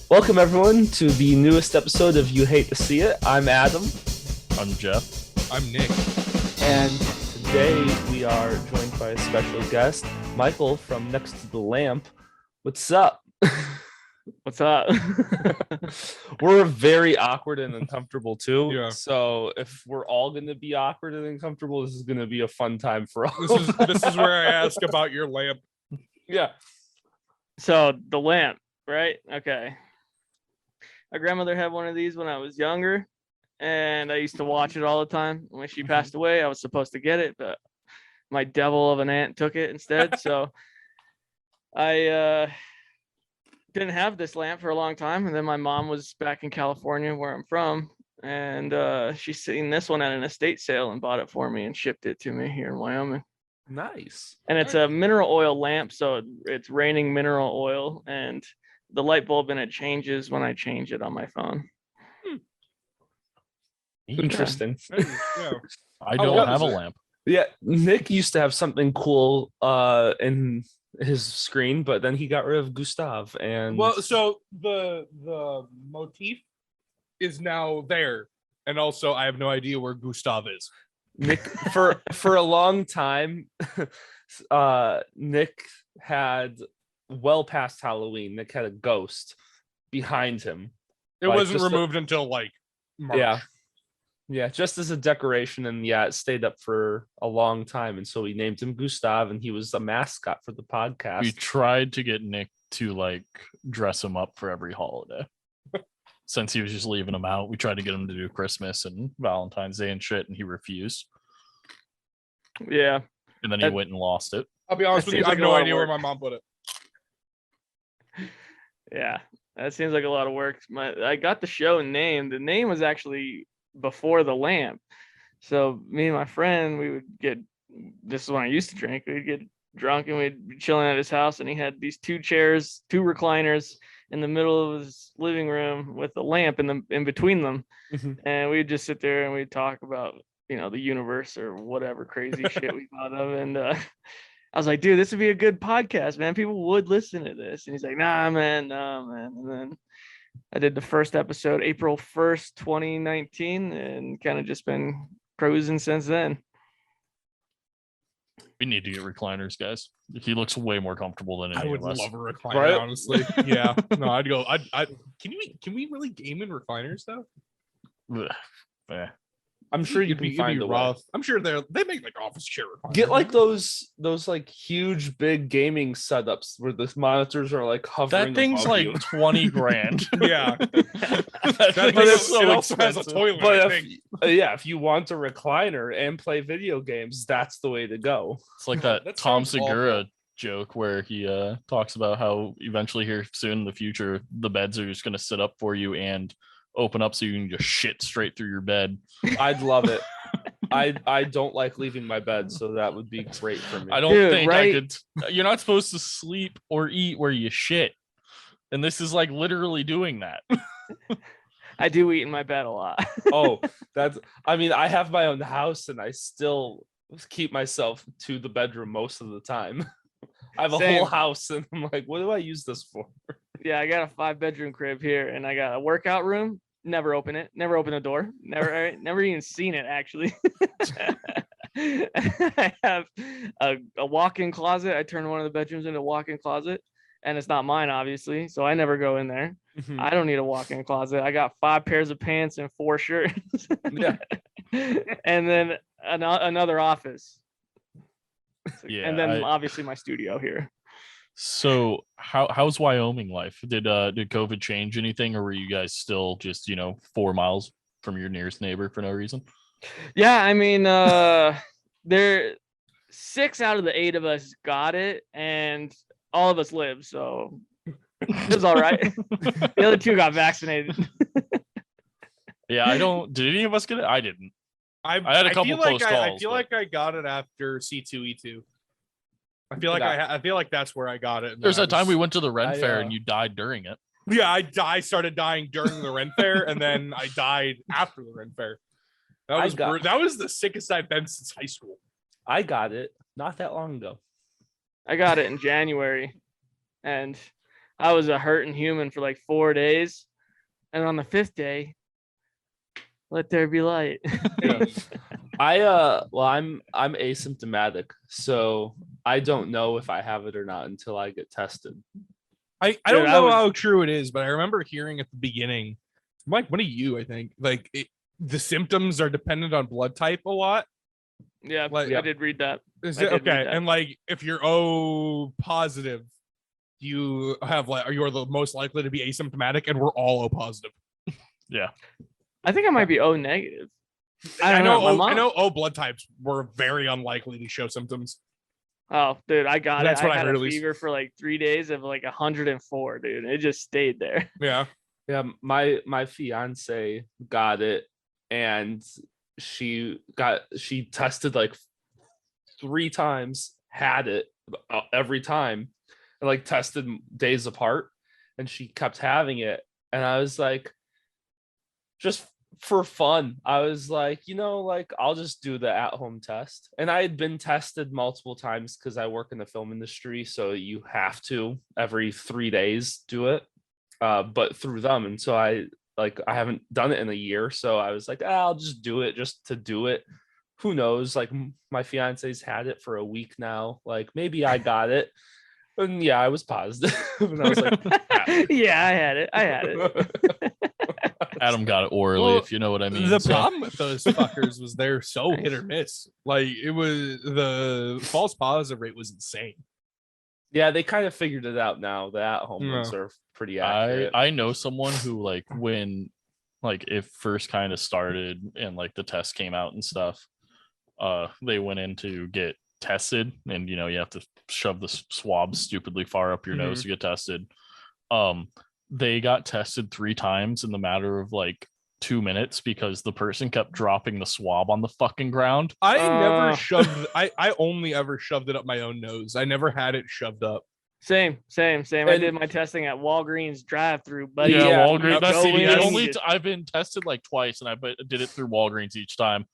Welcome, everyone, to the newest episode of You Hate to See It. I'm Adam. I'm Jeff. I'm Nick. And today we are joined by a special guest, Michael from Next to the Lamp. What's up? What's up? We're very awkward and uncomfortable, too. Yeah. So if we're all going to be awkward and uncomfortable, this is going to be a fun time for all. This is where I ask about your lamp. Yeah. So the lamp, right? Okay. My grandmother had one of these when I was younger, and I used to watch it all the time. When she passed away, I was supposed to get it, but my devil of an aunt took it instead. So I didn't have this lamp for a long time, and then my mom was back in California, where I'm from, and she seen this one at an estate sale and bought it for me and shipped it to me here in Wyoming. Nice. And it's a mineral oil lamp, so it's raining mineral oil, and the light bulb in it changes when I change it on my phone. Interesting. Yeah. I don't have a lamp. Yeah, Nick used to have something cool in his screen, but then he got rid of Gustav. And Well, so the motif is now there, and also I have no idea where Gustav is. Nick, for a long time, Nick had, well past Halloween, Nick had a ghost behind him. It Like, wasn't just removed until like March. Yeah, just as a decoration, and yeah, it stayed up for a long time, and so we named him Gustav, and he was a mascot for the podcast. We tried to get Nick to like dress him up for every holiday. Since he was just leaving him out, we tried to get him to do Christmas and Valentine's Day and shit, and he refused. Yeah. And then he went and lost it. I'll be honest That with you, seems I like have a no lot of idea where work. my mom put it. Yeah. That seems like a lot of work. I got the show named. The name was actually before the lamp. So me and my friend, we would get, this is when I used to drink, we'd get drunk and we'd be chilling at his house, and he had these two chairs, two recliners in the middle of his living room with a lamp in between them. Mhm. And we'd just sit there and we'd talk about, the universe or whatever crazy shit we thought of. And I was like, dude, this would be a good podcast, man. People would listen to this. And he's like, nah, man. And then I did the first episode April 1st, 2019, and kind of just been cruising since then. We need to get recliners, guys. He looks way more comfortable than I any would of us. love a recliner, Right? honestly. Yeah. No, I'd go. Can we really game in recliners though? Ugh. Eh. I'm sure you It'd can be find a way. rough. I'm sure they make like office chair recliners. Get like those like huge big gaming setups where the monitors are like hovering. That thing's above like you. 20 grand. Yeah. That That thing thing is so it also has a expensive. toilet. But I if think. if you want a recliner and play video games, that's the way to go. It's like Oh, that that Tom sounds Segura awful. joke where he talks about how eventually here soon in the future the beds are just going to sit up for you and open up so you can just shit straight through your bed. I'd love it. I don't like leaving my bed, so that would be great for me. I don't Dude, think right? I could. You're not supposed to sleep or eat where you shit, and this is like literally doing that. I do eat in my bed a lot. Oh, I mean, I have my own house and I still keep myself to the bedroom most of the time. I have a Same. whole house and I'm like, what do I use this for? Yeah, I got a 5-bedroom crib here, and I got a workout room. Never open it. Never open the door. Never even seen it actually. I have a walk-in closet. I turned one of the bedrooms into a walk-in closet, and it's not mine, obviously, so I never go in there. I don't need a walk-in closet. I got 5 pairs of pants and 4 shirts. Yeah. And then another office. Yeah, And then obviously my studio here. So how's Wyoming life? Did COVID change anything, or were you guys still just 4 miles from your nearest neighbor for no reason? Yeah, I mean, there 6 out of the 8 of us got it, and all of us live, so it was all right. The other 2 got vaccinated. Yeah, I don't. Did any of us get it? I didn't. I had a couple feel close I calls, feel but- like I got it after C2E2. I feel like I feel like that's where I got it. and There's then that time we went to the Ren I, Fair and you died during it. Yeah, I started dying during the Ren Fair, and then I died after the Ren Fair. That was the sickest I've been since high school. I got it not that long ago. I got it in January, and I was a hurting human for like 4 days, and on the 5th day, let there be light. Yeah. I'm asymptomatic, so I don't know if I have it or not until I get tested. I Dude, don't I know was- how true it is, but I remember hearing at the beginning, Mike, one of you, I think, like the symptoms are dependent on blood type a lot. Yeah, Like- I did read that. Is I it did read okay? that. And like, if you're O positive, you have like, you are the most likely to be asymptomatic, and we're all O positive. Yeah. I think I might be O negative. I don't know. know, my I mom- know. O blood types were very unlikely to show symptoms. Oh, dude, I got That's it. what I I had heard, a at least. fever for like 3 days of like 104, dude. It just stayed there. Yeah. Yeah, my fiance got it, and she tested like 3 times, had it every time, and like tested days apart, and she kept having it. And I was like, just for fun, I was like, like I'll just do the at-home test. And I had been tested multiple times because I work in the film industry, so you have to every 3 days do it, but through them. And so I haven't done it in a year, so I was like, I'll just do it just to do it. Who knows? Like my fiance's had it for a week now. Like maybe I got it. And yeah, I was positive. And I was like, Yeah, I had it. I had it. Adam got it orally, Well, if you know what I mean. The so- problem with those fuckers was they're so hit or miss. Like it was, the false positive rate was insane. yeah, they kind of figured it out now. The at-home ones No. are pretty accurate. I know someone who like when like it first kind of started and like the test came out and stuff, they went in to get tested, and you have to shove the swab stupidly far up your nose to get tested. They got tested 3 times in the matter of like 2 minutes because the person kept dropping the swab on the fucking ground. I never Uh. shoved. I only ever shoved it up my own nose. I never had it shoved up. Same. I And- did my testing at Walgreens drive-through, buddy. Yeah, Yeah, Walgreens. yep, That's the CVS. only I've been tested like twice, and I did it through Walgreens each time.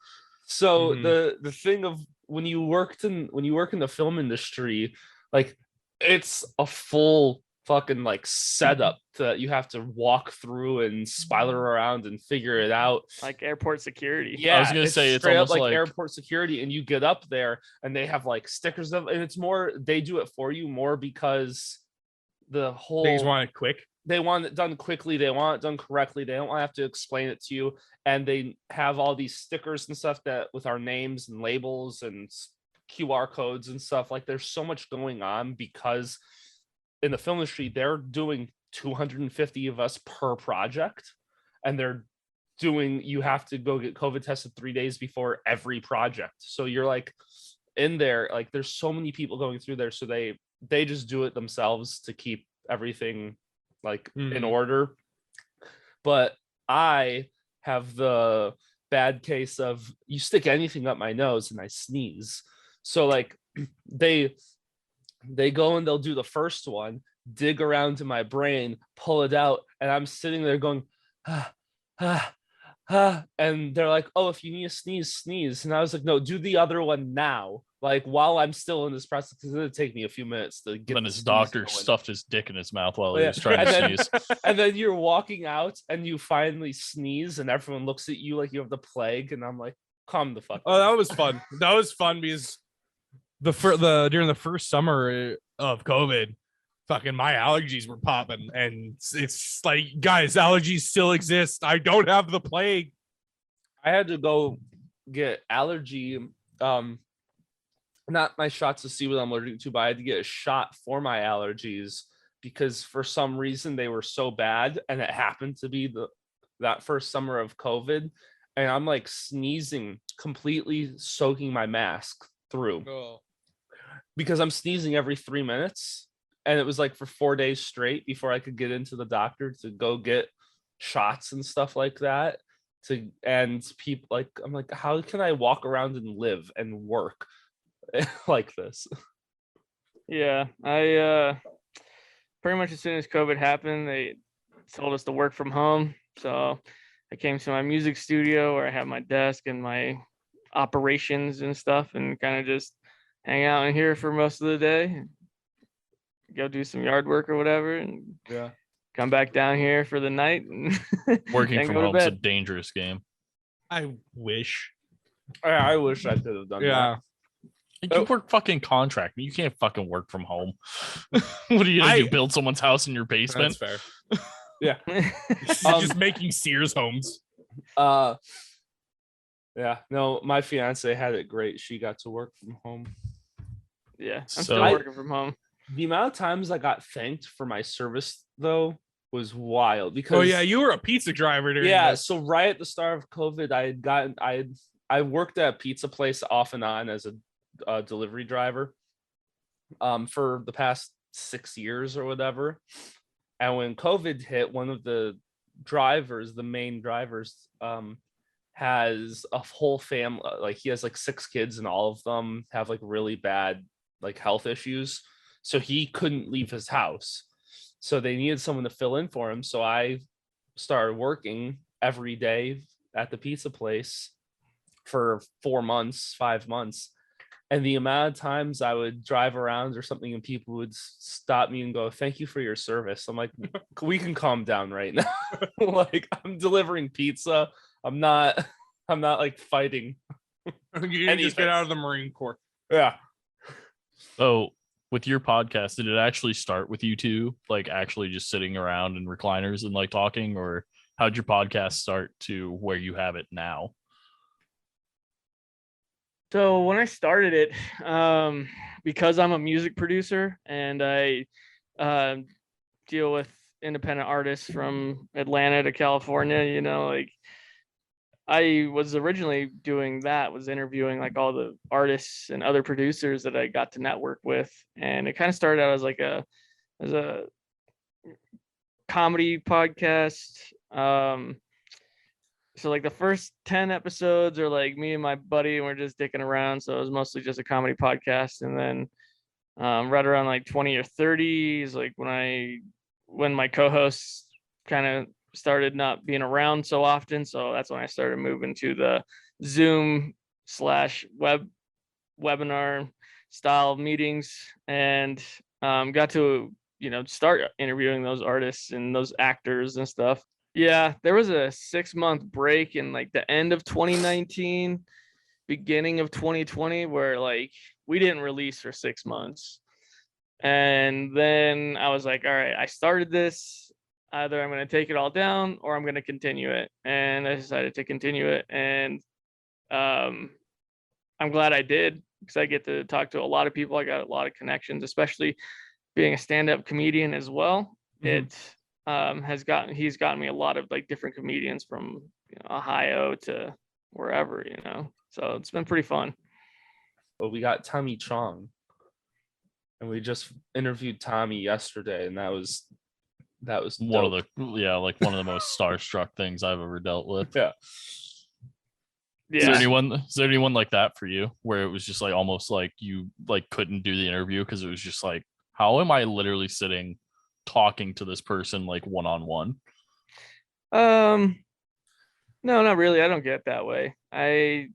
So Mhm. the thing of when you work in the film industry, like it's a full fucking like setup that you have to walk through and spiral around and figure it out. Like airport security. Yeah, I was gonna say, it's straight up almost like- airport security, and you get up there and they have like stickers of, and it's more they do it for you more because the whole They just want it quick. they want it done quickly, they want it done correctly, they don't want to have to explain it to you, and they have all these stickers and stuff that with our names and labels and QR codes and stuff. Like there's so much going on because in the film industry they're doing 250 of us per project, and you have to go get COVID tested 3 days before every project. So you're like in there, like there's so many people going through there, so they just do it themselves to keep everything like in Mhm. order. But I have the bad case of you stick anything up my nose and I sneeze. So like they go and they'll do the first one, dig around to my brain, pull it out, and I'm sitting there going, ah, ah, ah, and they're like, oh, if you need a sneeze, sneeze. And I was like, no, do the other one now, like while I'm still in this process, because it'll take me a few minutes to get Then the his sneeze doctor going. stuffed his dick in his mouth while Oh, he yeah. was trying And to then- sneeze. And then you're walking out and you finally sneeze and everyone looks at you like you have the plague, and I'm like, calm the fuck Oh, down. that was fun. That was fun because during the first summer of COVID, fucking my allergies were popping, and it's like, guys, allergies still exist. I don't have the plague. I had to go get allergy, not my shots to see what I'm allergic to, but I had to get a shot for my allergies because for some reason they were so bad, and it happened to be that first summer of COVID, and I'm like sneezing, completely soaking my mask through because I'm sneezing every 3 minutes, and it was like for 4 days straight before I could get into the doctor to go get shots and stuff like that. And people like, I'm like, how can I walk around and live and work like this? Yeah, I pretty much as soon as COVID happened, they told us to work from home. So I came to my music studio where I have my desk and my operations and stuff, and kind of just hang out in here for most of the day. go do some yard work or whatever, and Yeah. come back down here for the night and Working then from go to home is a bed. dangerous game. I wish. I wish I could have done Yeah. You work fucking contract. You can't fucking work from home. What are you gonna do? Build someone's house in your basement? That's fair. Yeah. Just making Sears homes. that. Yeah. No, my fiance had it great. She got to work from home. Yeah, I'm So- still working from home. The amount of times I got thanked for my service though was wild because Oh yeah, you were a pizza driver during yeah, this. so right at the start of COVID, I worked at a pizza place off and on as a delivery driver for the past 6 years or whatever. And when COVID hit, one of the main drivers, has a whole family. Like he has like 6 kids, and all of them have like really bad like health issues. So he couldn't leave his house. So they needed someone to fill in for him. So I started working every day at the pizza place for 4 months, 5 months. And the amount of times I would drive around or something and people would stop me and go, "Thank you for your service." I'm like, we can calm down right now. Like I'm delivering pizza. I'm not like fighting. You didn't just get out of the Marine Corps. Yeah. So with your podcast, did it actually start with you two, like actually just sitting around in recliners and like talking, or how'd your podcast start to where you have it now? So when I started it, because I'm a music producer and I deal with independent artists from Atlanta to California, you know, like I was originally doing that, was interviewing like all the artists and other producers that I got to network with. And it kind of started out as a comedy podcast. So like the first 10 episodes are like me and my buddy, and we're just dicking around. So it was mostly just a comedy podcast. And then right around like 20 or 30 is like when my co-hosts kind of started not being around so often. So that's when I started moving to the Zoom / webinar style meetings, and got to, you know, start interviewing those artists and those actors and stuff. Yeah, there was a 6-month break in like the end of 2019, beginning of 2020, where like we didn't release for 6 months. And then I was like, all right, I started this. Either I'm going to take it all down or I'm going to continue it. And I decided to continue it. And I'm glad I did, because I get to talk to a lot of people. I got a lot of connections, especially being a stand-up comedian as well. It he's gotten me a lot of like different comedians from, you know, Ohio to wherever, you know. So it's been pretty fun. But we got Tommy Chong, and we just interviewed Tommy yesterday, and that was One of dope. one of the most starstruck things I've ever dealt with. Yeah. Is Yeah. there anyone like that for you, where it was just like almost like you like couldn't do the interview because it was just like, how am I literally sitting talking to this person like one-on-one? No, not really. I don't get that way. I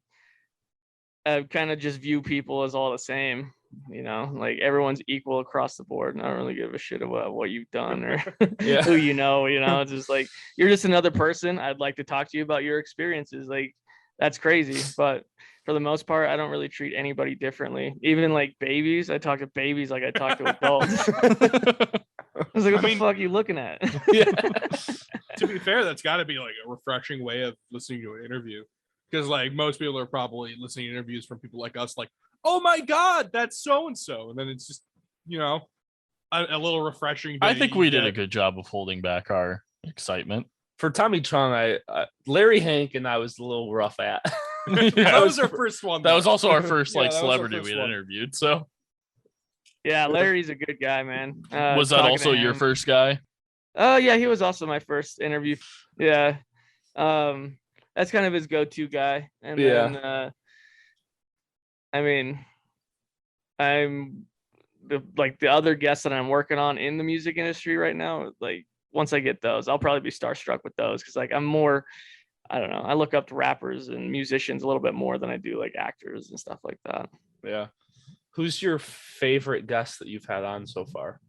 kind of just view people as all the same, you know, like everyone's equal across the board, and I don't really give a shit about what you've done or Yeah. who you know. It's just like, you're just another person. I'd like to talk to you about your experiences. Like, that's crazy. But for the most part, I don't really treat anybody differently. Even like babies, I talk to babies like I talk to adults. I was like, what the fuck are you looking at? Yeah. To be fair, that's got to be like a refreshing way of listening to an interview, because like most people are probably listening to interviews from people like us, like, oh my god, that's so and so, and then it's just, you know, a little refreshing. I think we did a good job of holding back our excitement. For Tommy Chong, Larry Hank and I was a little rough at. That was our first one. That was also our first Yeah, like that was our celebrity first we had one. interviewed. So Yeah, Larry's a good guy, man. was that Talking also to your him- first guy? Oh yeah, he was also my first interview. Yeah. That's kind of his go-to guy. And Yeah. then I mean, I'm the other guests that I'm working on in the music industry right now, like once I get those, I'll probably be starstruck with those, because like I'm more, I don't know, I look up to rappers and musicians a little bit more than I do like actors and stuff like that. Yeah. Who's your favorite guest that you've had on so far?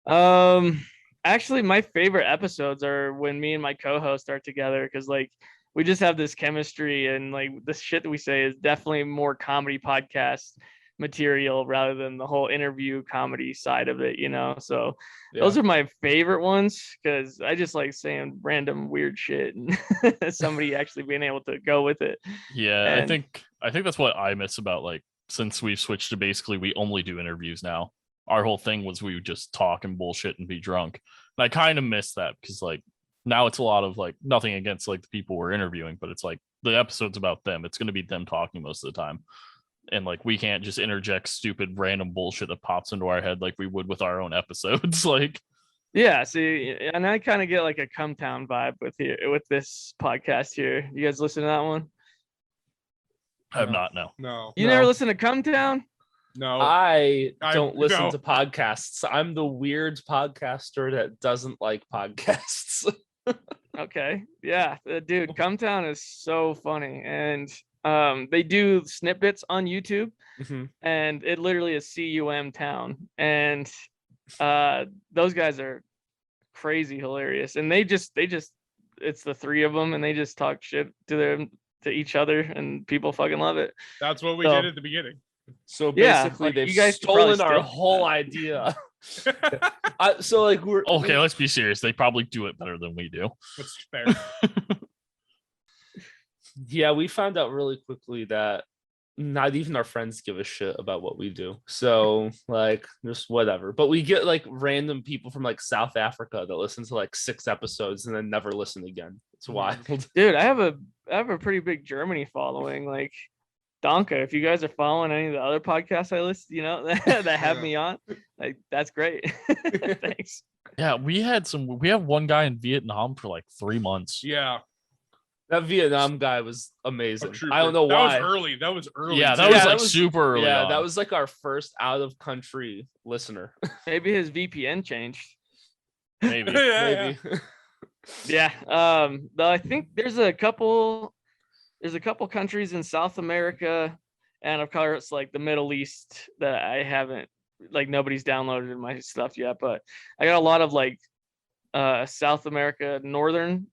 Actually, my favorite episodes are when me and my co-host are together because like we just have this chemistry and like the shit that we say is definitely more comedy podcast material rather than the whole interview comedy side of it, you know. So those are my favorite ones because I just like saying random weird shit and somebody actually being able to go with it. Yeah, And- I think that's what I miss about like since we've switched to basically we only do interviews now. Our whole thing was we would just talk and bullshit and be drunk. And I kind of miss that because like now it's a lot of like nothing against like the people we're interviewing, but it's like the episode's about them. It's going to be them talking most of the time. And like we can't just interject stupid random bullshit that pops into our head like we would with our own episodes. Like yeah, see, and I kind of get like a Come Town vibe with this podcast here. You guys listen to that one? I have not, no. No. You never listen to Come Town? No. I don't listen no. to podcasts. I'm the weird podcaster that doesn't like podcasts. Okay. Yeah, dude, Come Town is so funny. And they do snippets on YouTube and it literally is CUM Town. And those guys are crazy hilarious. And they just it's the three of them and they just talk shit to each other and people fucking love it. That's what we did at the beginning. So Yeah, basically, like, they've you guys could probably stolen our steal whole that. idea. So like we're Okay, let's be serious. They probably do it better than we do. That's fair. Yeah, we found out really quickly that not even our friends give a shit about what we do. So like just whatever. But we get like random people from like South Africa that listen to like 6 episodes and then never listen again. It's wild. Dude, I have a pretty big Germany following. Like Donka, if you guys are following any of the other podcasts I list, you know, that have me on, like that's great. Thanks. Yeah, we have one guy in Vietnam for like 3 months. Yeah. That Vietnam guy was amazing. Trooper. I don't know why. That was early. Yeah, too. that was Yeah, like that was- super early. Yeah, on. that was like our first out of country listener. Maybe his VPN changed. maybe. Yeah. Maybe. Yeah. Though I think there's a couple countries in South America and of course like the Middle East that I haven't like nobody's downloaded my stuff yet, but I got a lot of like South America, northern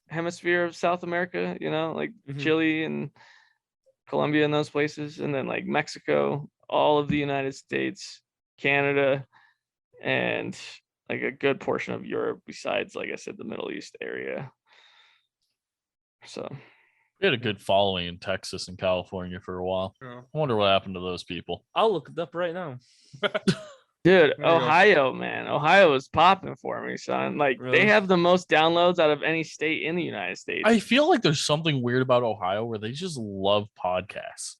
hemisphere of South America, you know, like Chile and Colombia and those places, and then like Mexico, all of the United States, Canada, and like a good portion of Europe besides, like I said, the Middle East area. So We had a good following in Texas and California for a while. Yeah. I wonder what happened to those people. I'll look it up right now. dude, There you go. Ohio, man, Ohio is popping for me, son. Like Really? they have the most downloads out of any state in the United States. I feel like there's something weird about Ohio where they just love podcasts.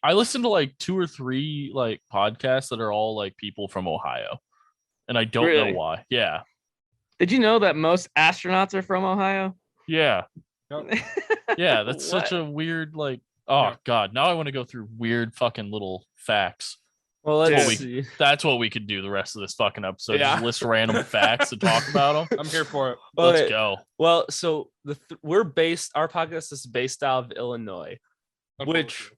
I listen to like 2 or 3 like podcasts that are all like people from Ohio, and I don't Really? know why. Yeah, Did you know that most astronauts are from Ohio? yeah, Yep. yeah. That's such What? a weird like. Oh Yeah. god, now I want to go through weird fucking little facts. Well, let's Dude. see. That's what we could do the rest of this fucking episode. Yeah. Just list random facts and talk about them. I'm here for it. Let's Okay. go. Well, so our podcast is based out of Illinois, which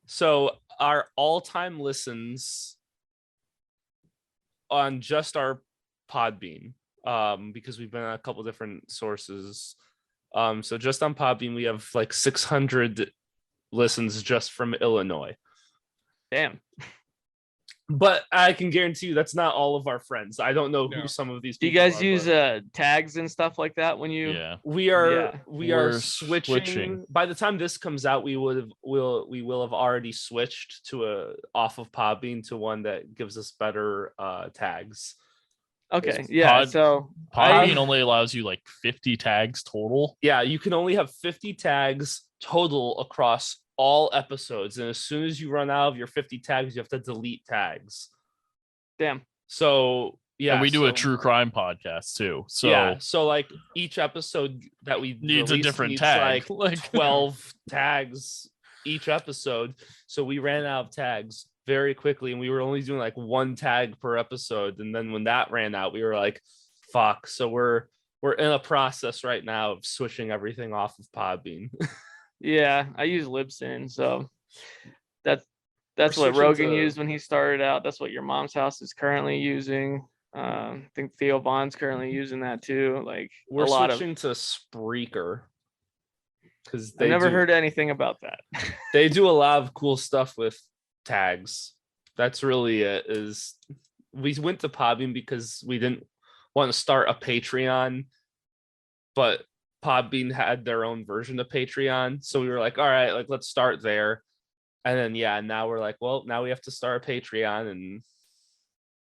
so our all-time listens on just our Podbean, because we've been on a couple different sources. So just on Podbean, we have like 600 listens just from Illinois. Damn. But I can guarantee you that's not all of our friends. I don't know No. who some of these Do you people guys are, use but tags and stuff like that when you? Yeah. we are Yeah. we are We're switching. switching. By the time this comes out, we will have already switched to off of Podbean to one that gives us better tags. Okay. Yeah. So Podbean only allows you like 50 tags total. Yeah, you can only have 50 tags total across all episodes, and as soon as you run out of your 50 tags, you have to delete tags. damn. So yeah, and we do a so- true crime podcast too. So yeah, so like each episode that we needs a release different needs, tag. like 12 tags each episode. So we ran out of tags very quickly, and we were only doing like 1 tag per episode. And then when that ran out, we were like, fuck. So we're in a process right now of switching everything off of Podbean. Yeah, I use Libsyn, so that's We're what switching Rogan to- used when he started out. That's what your mom's house is currently using. I think Theo Vaughn's currently using that too. Like We're a lot of. switching to Spreaker because I've never heard anything about that. they do a lot of cool stuff with tags. That's really it. Is we went to Podbean because we didn't want to start a Patreon, but Podbean had their own version of Patreon, so we were like, all right, like let's start there. And then now we're like, well, now we have to start a Patreon and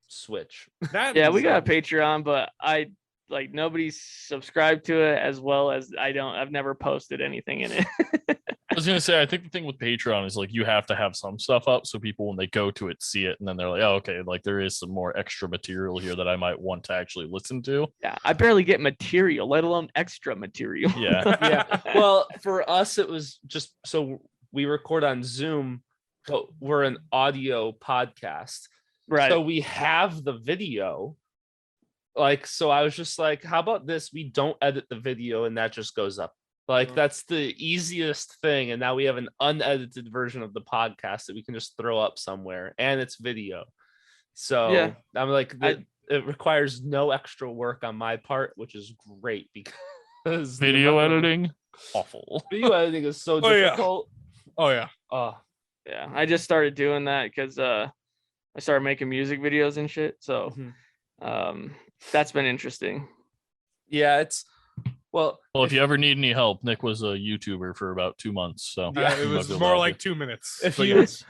switch. Yeah, we got a Patreon, but I like nobody's subscribed to it, as well as I've never posted anything in it. I was gonna say, I think the thing with Patreon is like you have to have some stuff up so people when they go to it see it, and then they're like, oh, okay, like there is some more extra material here that I might want to actually listen to. Yeah, I barely get material, let alone extra material. Yeah. Yeah. Well, for us, it was just so we record on Zoom, but we're an audio podcast. Right. So we have the video. Like, so I was just like, how about this? We don't edit the video and that just goes up. Like, that's the easiest thing. And now we have an unedited version of the podcast that we can just throw up somewhere, and it's video. So Yeah. I'm like, it requires no extra work on my part, which is great because Video editing, awful. Video editing is so Oh, yeah. difficult. Oh yeah. Yeah, I just started doing that because I started making music videos and shit. So that's been interesting. Yeah, it's well, if you ever need any help, Nick was a YouTuber for about 2 months. So It was more like 2 minutes. if but you yes.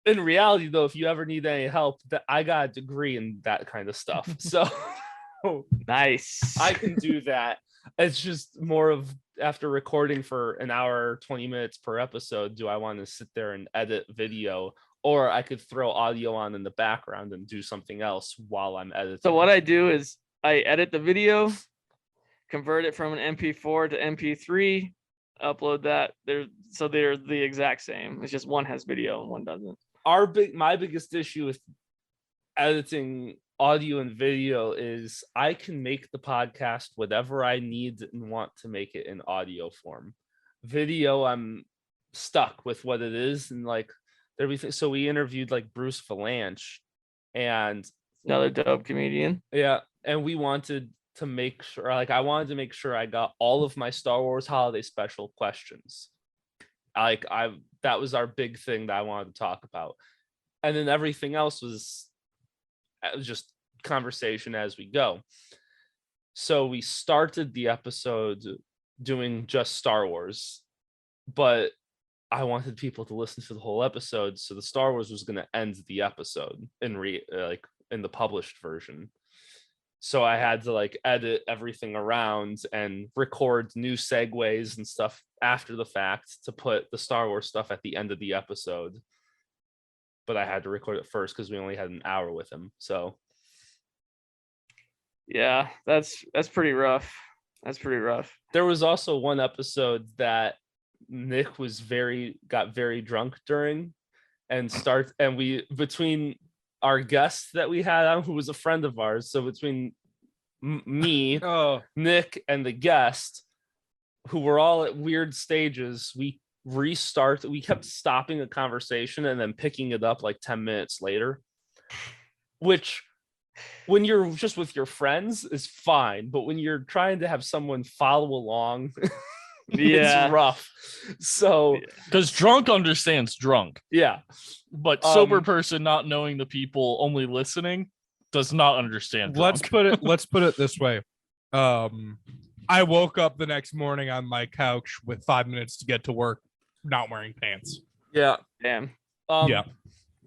in reality though, if you ever need any help, that I got a degree in that kind of stuff. So Nice. I can do that. It's just more of after recording for an hour, 20 minutes per episode, do I want to sit there and edit video, or I could throw audio on in the background and do something else while I'm editing. So what I do is I edit the video, convert it from an MP4 to MP3, upload that. They're the exact same. It's just one has video and one doesn't. My biggest issue with editing audio and video is I can make the podcast whatever I need and want to make it in audio form. Video, I'm stuck with what it is, and like everything. So we interviewed like Bruce Valanche, and Another dope comedian. yeah, and we wanted to make sure, like I wanted to make sure I got all of my Star Wars Holiday Special questions. Like that was our big thing that I wanted to talk about, and then everything else was just conversation as we go. So we started the episode doing just Star Wars, but I wanted people to listen to the whole episode, so the Star Wars was going to end the episode in the published version. So I had to like edit everything around and record new segues and stuff after the fact to put the Star Wars stuff at the end of the episode. But I had to record it first because we only had an hour with him. So Yeah, that's pretty rough. That's pretty rough. there was also one episode that Nick got very drunk during, and we between our guest that we had on, who was a friend of ours. So between me, Nick, and the guest, who were all at weird stages, we kept stopping the conversation and then picking it up like 10 minutes later, which when you're just with your friends is fine, but when you're trying to have someone follow along, Yeah. it's rough. So because drunk understands drunk, yeah, but sober person not knowing the people only listening does not understand drunk. Let's put it this way. I woke up the next morning on my couch with 5 minutes to get to work, not wearing pants. yeah. Damn. Yeah.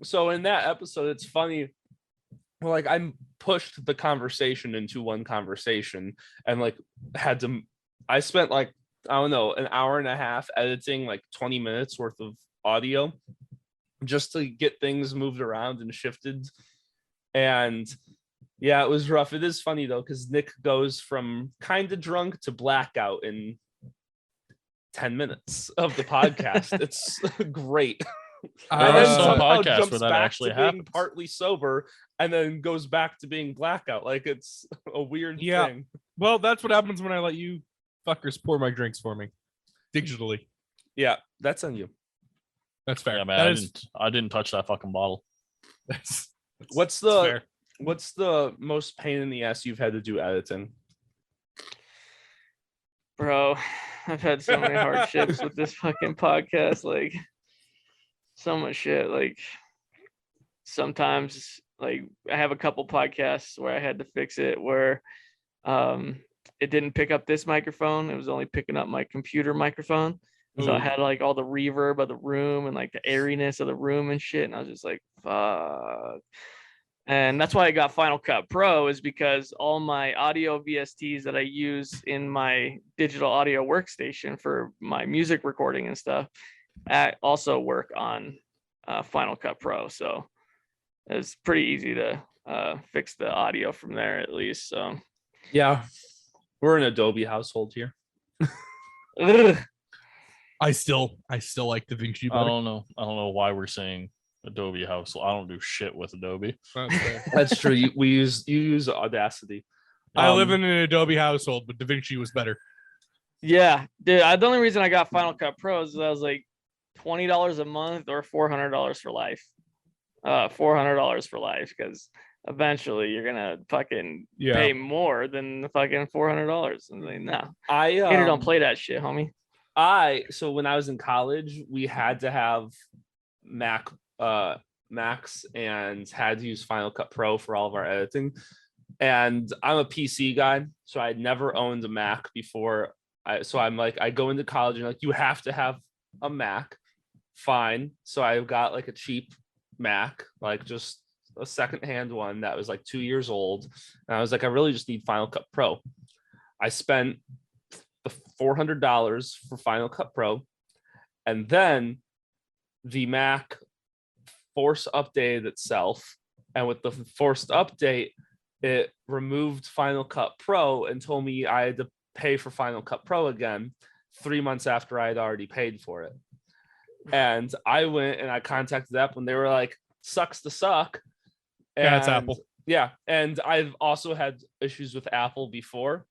So in that episode, it's funny. Well, like I pushed the conversation into one conversation and like I spent like, I don't know, an hour and a half editing like 20 minutes worth of audio just to get things moved around and shifted. And yeah, it was rough. It is funny though, because Nick goes from kind of drunk to blackout in 10 minutes of the podcast. It's great. There are some somehow podcasts jumps where that back actually to being happens. partly sober and then goes back to being blackout. Like it's a weird Yeah. thing. Well, that's what happens when I let you fuckers pour my drinks for me digitally. Yeah, that's on you. That's fair. Yeah, man, That is I didn't touch that fucking bottle. that's What's fair. What's the most pain in the ass you've had to do editing? Bro, I've had so many hardships with this fucking podcast. Like, so much shit. Like, sometimes, like, I have a couple podcasts where I had to fix it where it didn't pick up this microphone. It was only picking up my computer microphone. So I had like all the reverb of the room and like the airiness of the room and shit. And I was just like, fuck. And that's why I got Final Cut Pro, is because all my audio VSTs that I use in my digital audio workstation for my music recording and stuff also work on Final Cut Pro. So it's pretty easy to fix the audio from there, at least. So Yeah, we're an Adobe household here. Ugh. I still like DaVinci I better. don't know why we're saying Adobe House. I don't do shit with Adobe. That's fair. That's true. You use Audacity. I live in an Adobe household, but DaVinci was better. Yeah, dude. The only reason I got Final Cut Pro is I was like $20 a month or $400 for life. $400 for life, because eventually you're gonna fucking pay more than the fucking $400. And like, no, Hater don't play that shit, homie. So when I was in college, we had to have Macs and had to use Final Cut Pro for all of our editing. And I'm a PC guy, so I'd never owned a Mac before. So I'm like, I go into college and like, you have to have a Mac. Fine. So I got like a cheap Mac, like just a secondhand one that was like 2 years old. And I was like, I really just need Final Cut Pro. I spent the $400 for Final Cut Pro, and then the Mac force updated itself, and with the forced update, it removed Final Cut Pro and told me I had to pay for Final Cut Pro again 3 months after I had already paid for it. And I went and I contacted Apple, and they were like, sucks to suck. And Yeah, it's Apple. Yeah, and I've also had issues with Apple before.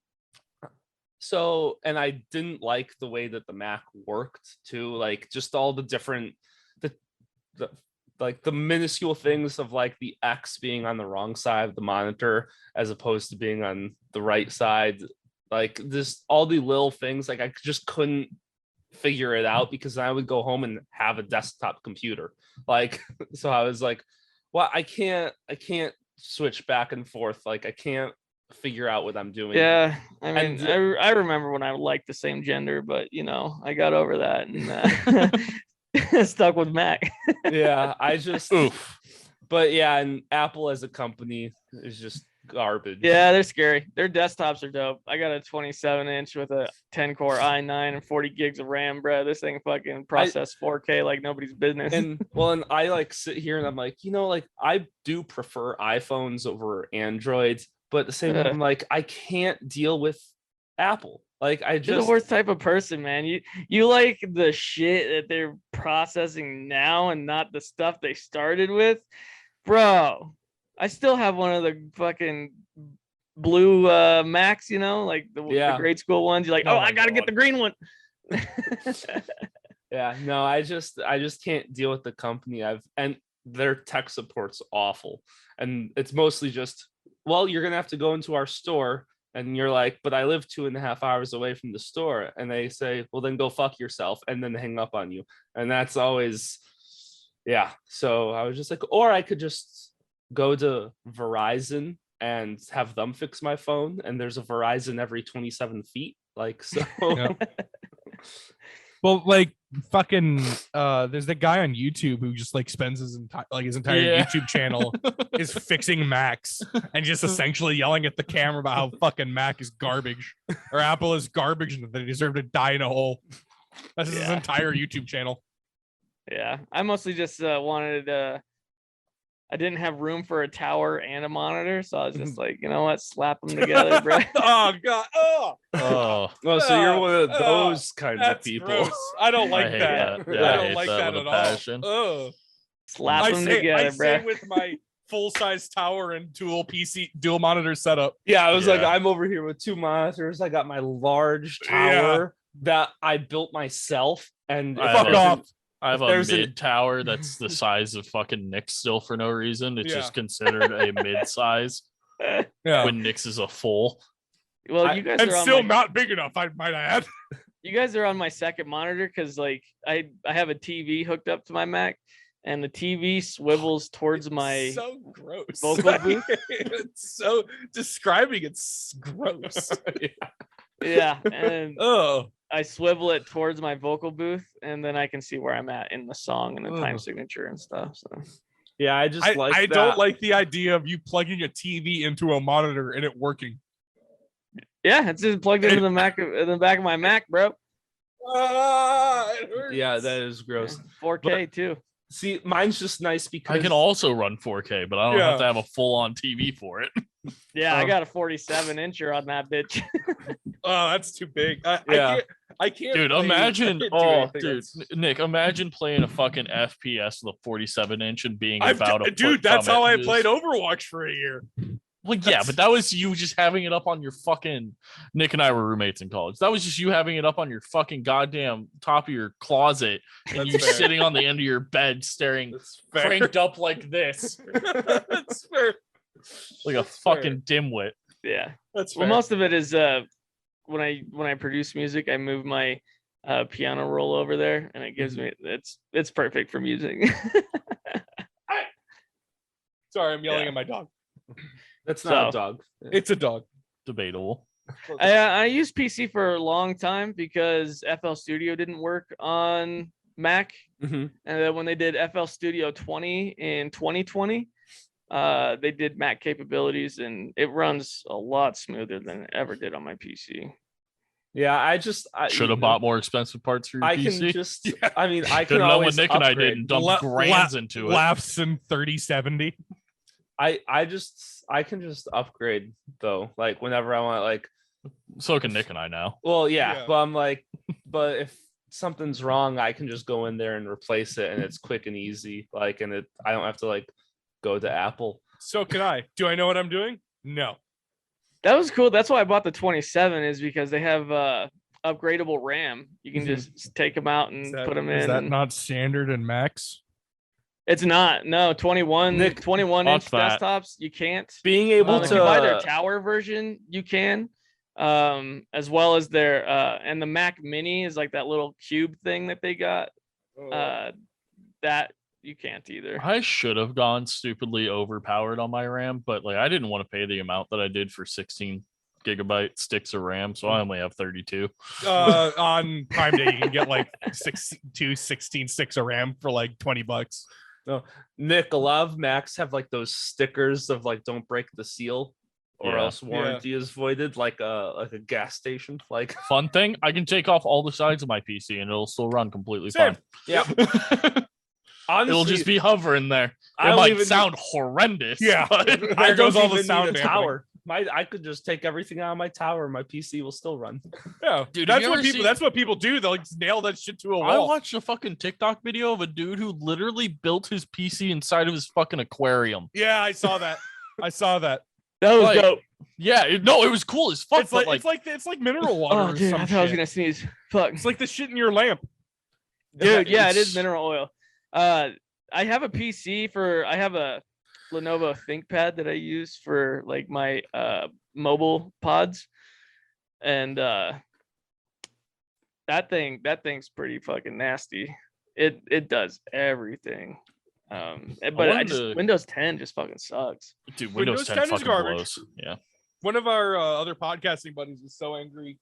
So, and I didn't like the way that the Mac worked too, like just all the different, the minuscule things of like the X being on the wrong side of the monitor as opposed to being on the right side, like this, all the little things, like I just couldn't figure it out, because I would go home and have a desktop computer, like, so I was like, well, I can't switch back and forth, like I can't figure out what I'm doing. Yeah, I mean, I remember when I liked the same gender, but you know, I got over that and stuck with Mac. Yeah, I just but yeah, and Apple as a company is just garbage. Yeah, they're scary. Their desktops are dope. I got a 27-inch with a 10-core i9 and 40 gigs of RAM, bro. This thing fucking process 4K like nobody's business. And I like sit here and I'm like, like I do prefer iPhones over Androids, but at the same time, I'm like, I can't deal with Apple. Like You're the worst type of person, man. You like the shit that they're processing now and not the stuff they started with, bro. I still have one of the fucking blue Macs, like the grade school ones. You're like, I gotta get the green one. Yeah, no, I just can't deal with the company. And their tech support's awful, and it's mostly just, well, you're gonna have to go into our store, and you're like, but I live 2.5 hours away from the store, and they say, well, then go fuck yourself, and then hang up on you, and that's always, yeah. So I was just like, or I could just go to Verizon and have them fix my phone, and there's a Verizon every 27 feet, like, so. Yeah. Well, like fucking there's the guy on YouTube who just like spends his entire YouTube channel is fixing Macs and just essentially yelling at the camera about how fucking Mac is garbage or Apple is garbage and they deserve to die in a hole. That's his entire YouTube channel. Yeah, I mostly just wanted I didn't have room for a tower and a monitor, so I was just like, you know what, slap them together, bro. Oh god. Oh, so you're one of those kinds of people. Gross. I don't like that. Yeah, I don't like that at passion. all. Slap them together, bro. I say with my full-size tower and dual monitor setup. Yeah, I was like, I'm over here with 2 monitors. I got my large tower that I built myself, and fuck off. I have If a there's an- mid tower that's the size of fucking Nick's still for no reason. It's Yeah. just considered a mid size Yeah. when Nick's is a full. Well, you guys And are on still my, not big enough, I might add. you guys are on my second monitor because like I have a TV hooked up to my Mac, and the TV swivels towards my so gross. vocal booth. It's so describing it's gross. Yeah, and Oh, I swivel it towards my vocal booth, and then I can see where I'm at in the song and the time Ugh. signature and stuff. So Yeah, I just like I that. don't like the idea of you plugging a TV into a monitor and it working. yeah, it's just plugged into the Mac in the back of my Mac, bro. It hurts. Yeah, that is gross. 4K too. See, mine's just nice because I can also run 4K, but I don't Yeah. have to have a full on TV for it. Yeah, I Um, got a 47 incher on that bitch. Oh, that's too big. Yeah. I can't. Dude, play- I imagine, can't do oh, anything dude, else. Nick, imagine playing a fucking FPS with a 47 inch and being I've about a dude, foot that's from how it I and played just- Overwatch for a year. Well, yeah, but that was you just having it up on your fucking. Nick and I were roommates in college. That was just you having it up on your fucking goddamn top of your closet and That's you fair. sitting on the end of your bed staring That's fair. cranked up like this, That's fair. like a That's fair. fucking dimwit. Yeah. That's Well, fair. most of it is when I produce music, I move my piano roll over there, and it gives me it's perfect for music. Sorry, I'm yelling Yeah. at my dog. that's not a So- dog. It's a dog. Debatable. I used PC for a long time because FL Studio didn't work on Mac, Mhm. and then when they did FL Studio 20 in 2020, they did Mac capabilities, and it runs a lot smoother than it ever did on my PC. Yeah, I Should have bought more expensive parts for your I can PC. just. I mean, I Should can have known what always Nick and I did upgrade. and dumped La- grands into it. Laughs in 3070. I can just upgrade though. Like whenever I want. Like, So can Nick and I now. well, yeah, Yeah. but I'm like, but if something's wrong, I can just go in there and replace it, and it's quick and easy. Like, and I don't have to like go to Apple. So can I. Do I know what I'm doing? No. That was cool. That's why I bought the 27 is because they have upgradable RAM. You can just take them out and put them in. Is that and- not standard in Macs? It's not. No, 21 Nick, 21 inch fuck that. desktops you can't. Being able If to you buy their tower version, you can. As well as their and the Mac Mini is like that little cube thing that they got. That you can't either. I should have gone stupidly overpowered on my RAM, but like I didn't want to pay the amount that I did for 16 gigabyte sticks of RAM, so I only have 32. On Prime Day, you can get like 16 sticks of RAM for like $20. Nick, a lot of Macs have like those stickers of like don't break the seal or Yeah. else warranty is voided, like a gas station. Like, Fun thing, I can take off all the sides of my PC and it'll still run completely Same. yeah, fine. honestly, It'll just be hovering there. It I don't might even sound horrendous. Yeah. but I There don't goes all the even sound need a dampening. tower. I could just take everything out of my tower. My PC will still run. Yeah, Dude, have that's you what ever people. seen- That's what people do. They'll like nail that shit to a I wall. watched a fucking TikTok video of a dude who literally built his PC inside of his fucking aquarium. Yeah, I saw that. I saw that. That was Like, dope. Yeah, no, it was cool as fuck. It's but like it's like mineral water. Oh, or dude, some I thought I was shit. gonna sneeze. Fuck. It's like the shit in your lamp. Dude, yeah, it it's- is mineral oil. I have a PC I have a Lenovo ThinkPad that I use for like my mobile pods, and that thing's pretty fucking nasty. It does everything. But wanted to- Windows 10 just fucking sucks. dude, Windows Windows 10, 10 is fucking garbage. blows. Yeah. One of our other podcasting buddies was so angry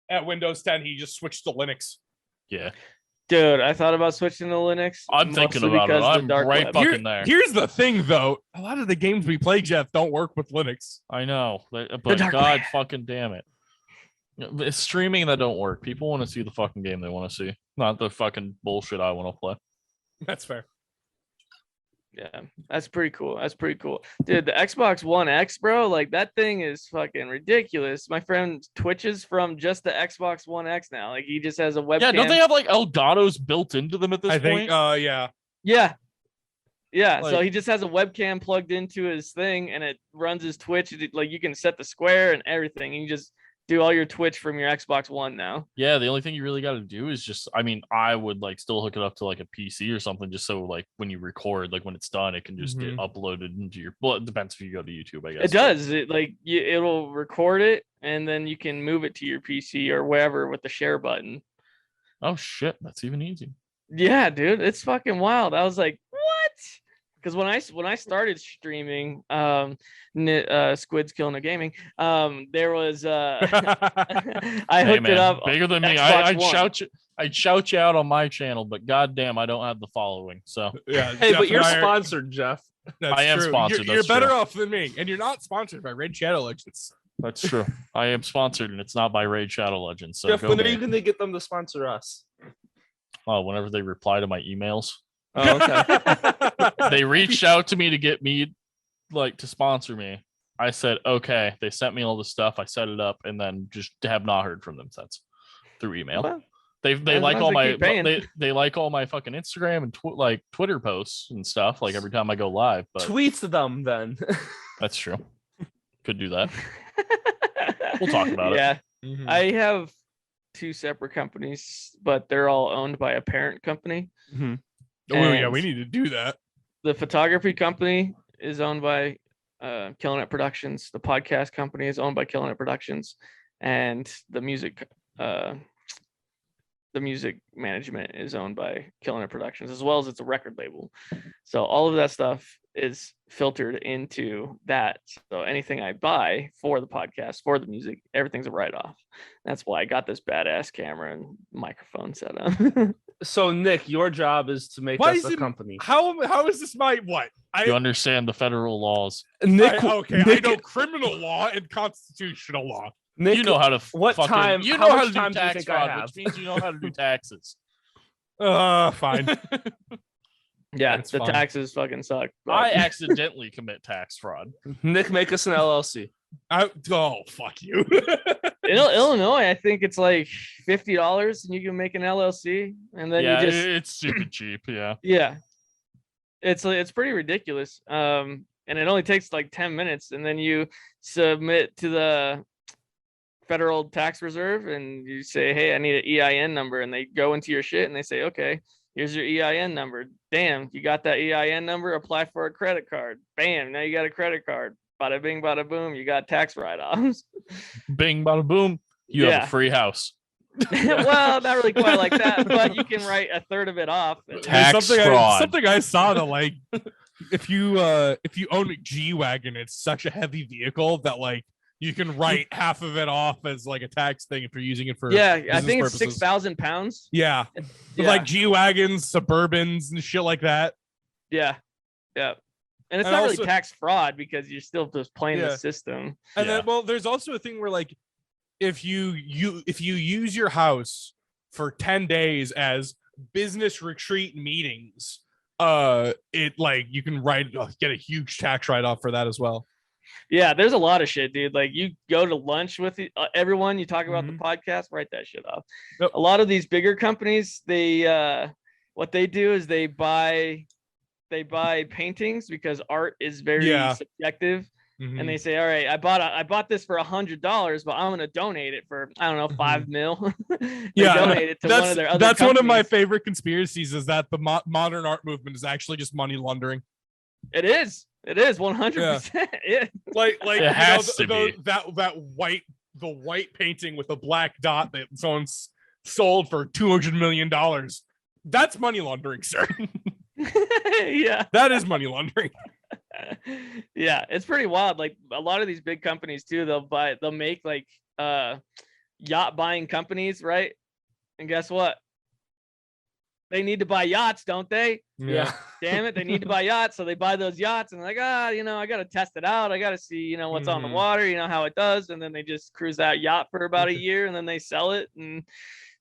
at Windows 10, he just switched to Linux. Yeah. Dude, I thought about switching to Linux. I'm thinking mostly about it. because of the I'm dark right web. fucking there. Here's the thing, though. A lot of the games we play, Jeff, don't work with Linux. I know. But dark God web. fucking damn it. It's streaming that don't work. People want to see the fucking game they want to see, not the fucking bullshit I want to play. That's fair. Yeah, that's pretty cool. That's pretty cool. Dude, the Xbox One X, bro, like that thing is fucking ridiculous. My friend twitches from just the Xbox One X now. Like he just has a webcam. Yeah, don't they have like Elgatos built into them at this I point? think, yeah. Yeah. Yeah. So Like- he just has a webcam plugged into his thing and it runs his Twitch. Like you can set the square and everything. And you just do all your Twitch from your Xbox One now. Yeah, the only thing you really got to do is just, I mean, I would like still hook it up to like a PC or something, just so like when you record, like when it's done, it can just get uploaded into your. Well, it depends if you go to YouTube, I guess. It does. It like it'll record it, and then you can move it to your PC or wherever with the share button. Oh shit, that's even easy. Yeah, dude, it's fucking wild. I was like, what? Because when I started streaming, Squid's Killing a Gaming, there was I hooked it up bigger than me. I'd shout you out on my channel, but goddamn, I don't have the following. So Yeah. Hey, but you're Jeff and I are- sponsored, Jeff. That's I am true. sponsored, You're that's better true. off than me, and you're not sponsored by Red Shadow Legends. that's true. I am sponsored, and it's not by Raid Shadow Legends. So Jeff, go when are me. you going to get them to sponsor us? Whenever they reply to my emails, Oh, okay. they reached out to me to get me like to sponsor me. I said okay. They sent me all the stuff. I set it up, and then just have not heard from them since through email. Well, They as like long all as my they keep paying. they like all my fucking Instagram and like Twitter posts and stuff. Like every time I go live, but Tweets them then. that's true. Could do that. We'll talk about it. Yeah, Mhm. I have 2 separate companies, but they're all owned by a parent company. Oh yeah, and- we need to do that. The photography company is owned by Killing It Productions. The podcast company is owned by Killing It Productions, and the music management is owned by Killing It Productions, as well as it's a record label. So all of that stuff is filtered into that. So anything I buy for the podcast, for the music, everything's a write-off. That's why I got this badass camera and microphone set up. So, Nick, your job is to make Why us is a it- company. How is this my what? You understand the federal laws. Nick, Okay, I Nick, know criminal law and constitutional law. Nick, You know how to what fucking, time- You how know how much to do time do you tax think I fraud, have? which means you know how to do taxes. Fine. Yeah, That's the fine. taxes fucking suck. but- I accidentally commit tax fraud. Nick, make us an LLC. Oh, fuck you. In Illinois, I think it's like $50 and you can make an LLC, and then Yeah, you just it's super cheap. Yeah. yeah, it's pretty ridiculous. And it only takes like 10 minutes, and then you submit to the Federal Tax Reserve, and you say, "Hey, I need an EIN number," and they go into your shit and they say, "Okay, here's your EIN number." Damn, you got that EIN number? Apply for a credit card. Bam, now you got a credit card. Bada bing, bada boom. You got tax write-offs. Bing, bada boom. You have Yeah. a free house. Well, not really quite like that, but you can write a third of it off. Tax something fraud. something I saw that like if you own a G-Wagon, it's such a heavy vehicle that like you can write half of it off as like a tax thing if you're using it for Yeah, I business think it's purposes. 6,000 pounds. Yeah. Yeah. Like G-Wagons, Suburbans, and shit like that. Yeah. And it's And not also- really tax fraud because you're still just playing Yeah. the system. And Yeah. then, well, there's also a thing where like if you use your house for 10 days as business retreat meetings, it like you can get a huge tax write-off for that as well. Yeah, there's a lot of shit, dude. Like you go to lunch with everyone, you talk about Mhm. the podcast, write that shit off. Yep. A lot of these bigger companies, they what they do is they buy paintings because art is very Yeah. subjective. Mhm. And they say, all right, I bought this for $100, but I'm gonna donate it for, I don't know, 5 mil. They Yeah, donate it to one of their other that's one of my companies. favorite conspiracies is that the modern art movement is actually just money laundering. It is 100%. Yeah. Like It has to be. that white painting with a black dot that someone's sold for $200 million. That's money laundering, sir. Yeah. That is money laundering. Yeah, it's pretty wild. Like a lot of these big companies too, they'll make like yacht buying companies, right? And guess what? They need to buy yachts, don't they? Yeah. Damn it, they need to buy yachts, so they buy those yachts and they're like, I gotta test it out. I gotta see, what's on the Mhm. water, how it does, and then they just cruise that yacht for about a year and then they sell it and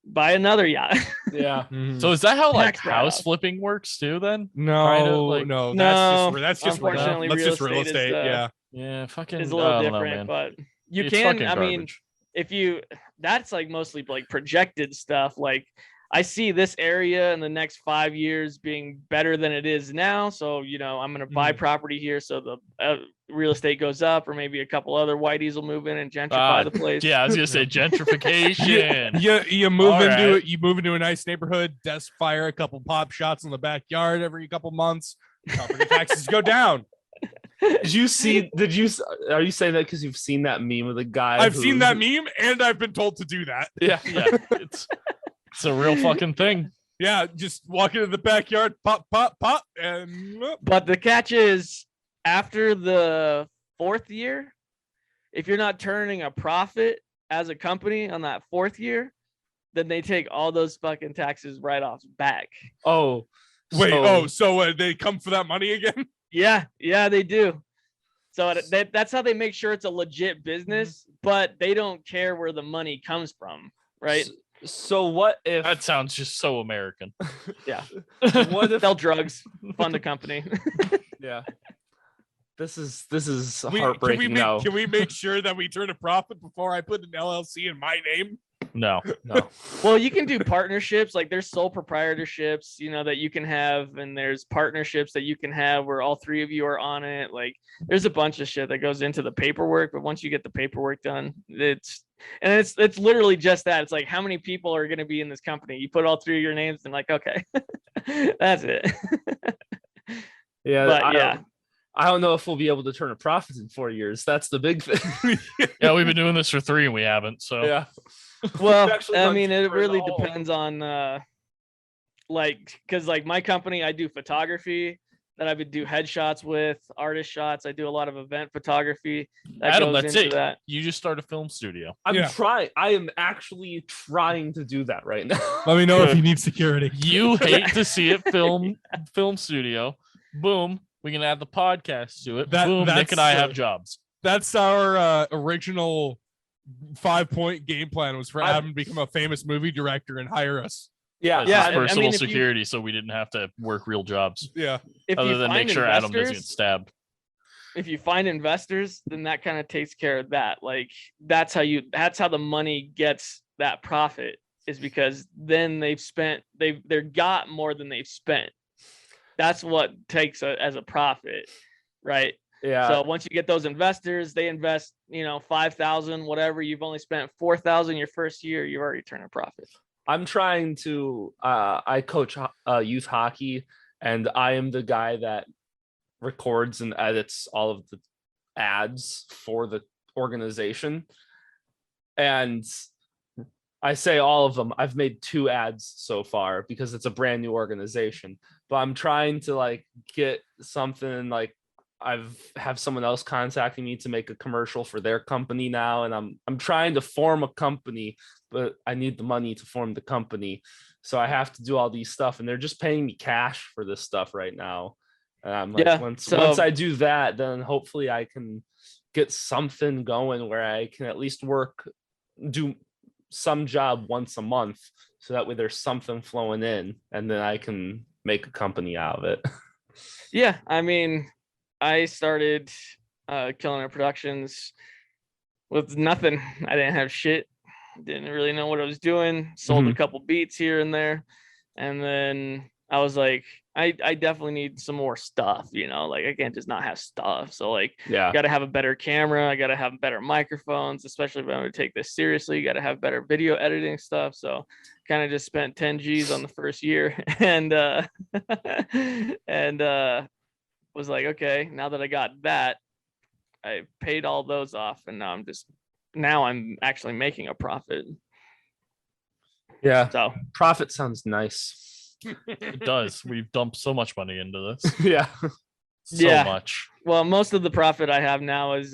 buy another yacht. Yeah. So is that how like Tax house write-off. flipping works too? Then No, Kinda, like- no, No, that's just unfortunately, that's just real real estate is, estate. Yeah. yeah, fucking. It's a little I don't know, different, man. but you It's can. fucking I mean, garbage. if you, that's like mostly like projected stuff. Like I see this area in the next 5 years being better than it is now. So, I'm going to buy property here. So the real estate goes up, or maybe a couple other whiteys will move in and gentrify the place. Yeah, I was gonna say gentrification. You move All into right. it. You move into a nice neighborhood. Desk fire a couple pop shots in the backyard every couple months. Property taxes go down. Are you saying that because you've seen that meme of the guy? I've seen that meme, and I've been told to do that. Yeah. It's a real fucking thing. Yeah, just walk into the backyard, pop, pop, pop, and But the catch is, after the 4th year, if you're not turning a profit as a company on that 4th year, then they take all those fucking taxes write-offs back. Oh, wait. So they come for that money again? Yeah, they do. So that's how they make sure it's a legit business, but they don't care where the money comes from, right? So what if That sounds just so American. Yeah. What if Sell drugs, fund a company. Yeah. This is heartbreaking now. Can we make sure that we turn a profit before I put an LLC in my name? No. Well, you can do partnerships, like there's sole proprietorships, that you can have, and there's partnerships that you can have where all 3 of you are on it. Like there's a bunch of shit that goes into the paperwork, but once you get the paperwork done, it's literally just that. It's like, how many people are going to be in this company? You put all 3 of your names and like, okay, that's it. Yeah. But I don't know if we'll be able to turn a profit in 4 years. That's the big thing. Yeah, we've been doing this for 3 and we haven't. So Yeah. Well, actually I gone mean, it cheaper in really the hole. depends on because like my company, I do photography that I would do headshots with, artist shots. I do a lot of event photography that Adam, goes that's into it. that. You just start a film studio. Yeah. I am actually trying to do that right now. Let me know if you need security. You hate to see it film studio. Boom. We can add the podcast to it. Boom. Nick and I have jobs. That's our original 5-point game plan, was for Adam to become a famous movie director and hire us. Yeah. It's Yeah, just I mean, personal if you- security, so we didn't have to work real jobs. Yeah. If Other you than find make sure Adam doesn't get investors, stabbed. if you find investors, then that kind of takes care of that. Like that's how the money gets that profit, is because then they're got more than they've spent. That's what takes as a profit, right? Yeah. So once you get those investors, they invest, 5,000, whatever. You've only spent 4,000 your first year. You already turn a profit. I'm trying to I coach youth hockey, and I am the guy that records and edits all of the ads for the organization. And I say all of them. I've made 2 ads so far because it's a brand new organization. But I'm trying to like get something, like have someone else contacting me to make a commercial for their company now, and I'm trying to form a company, but I need the money to form the company, so I have to do all these stuff, and they're just paying me cash for this stuff right now. And I'm like, Yeah, once so- I do that, then hopefully I can get something going where I can at least do some job once a month, so that way there's something flowing in, and then I can make a company out of it. Yeah, I mean, I started Killing It Productions with nothing. I didn't have shit. Didn't really know what I was doing. Sold a couple beats here and there. And then I was like, I definitely need some more stuff, like I can't just not have stuff. So like, Yeah. got to have a better camera. I got to have better microphones, especially if I'm going to take this seriously. You got to have better video editing stuff. So kind of just spent 10 G's on the first year and was like, okay, now that I got that, I paid all those off, and now I'm actually making a profit. Yeah. So Profit sounds nice. It does. We've dumped so much money into this. Yeah. So Yeah. much. well, most of the profit I have now is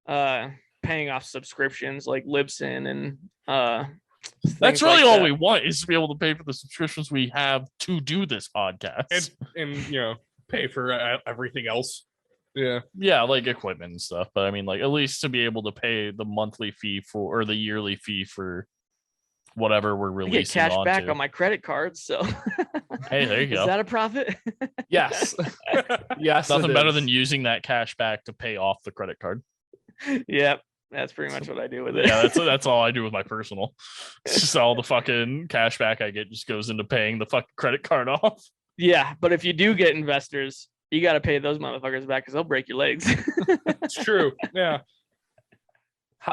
paying off subscriptions like Libsyn and That's things really like all that. we want, is to be able to pay for the subscriptions we have to do this podcast. And pay for everything else. Yeah. Yeah, like equipment and stuff. But I mean, like, at least to be able to pay the monthly fee for, or the yearly fee for whatever we're I get releasing cash back onto. on my credit cards, so Hey, there you is go. that a profit? Yes. Yes. Nothing it better is. than using that cash back to pay off the credit card. Yep. That's pretty much what I do with it. Yeah, that's all I do with my personal. It's just all the fucking cash back I get just goes into paying the fucking credit card off. Yeah, but if you do get investors, you got to pay those motherfuckers back because they'll break your legs It's true. Yeah.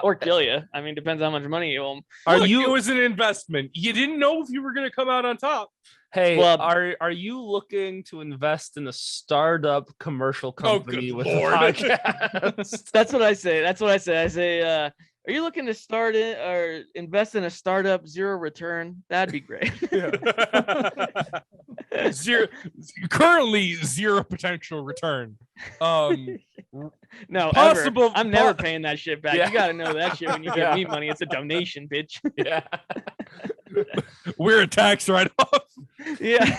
or kill you. I mean, depends how much money you owe them. Look, it was an investment. You didn't know if you were going to come out on top. Hey, Well- are you looking to invest in a startup commercial company good with Lord. a podcast? That's what I say. I say, are you looking to start it or invest in a startup zero return? That'd be great. Currently zero potential return. No, Possible- ever. I'm never paying that shit back. Yeah. You got to know that shit when you give me money. It's a donation, bitch. Yeah. We're a tax write-off. Yeah.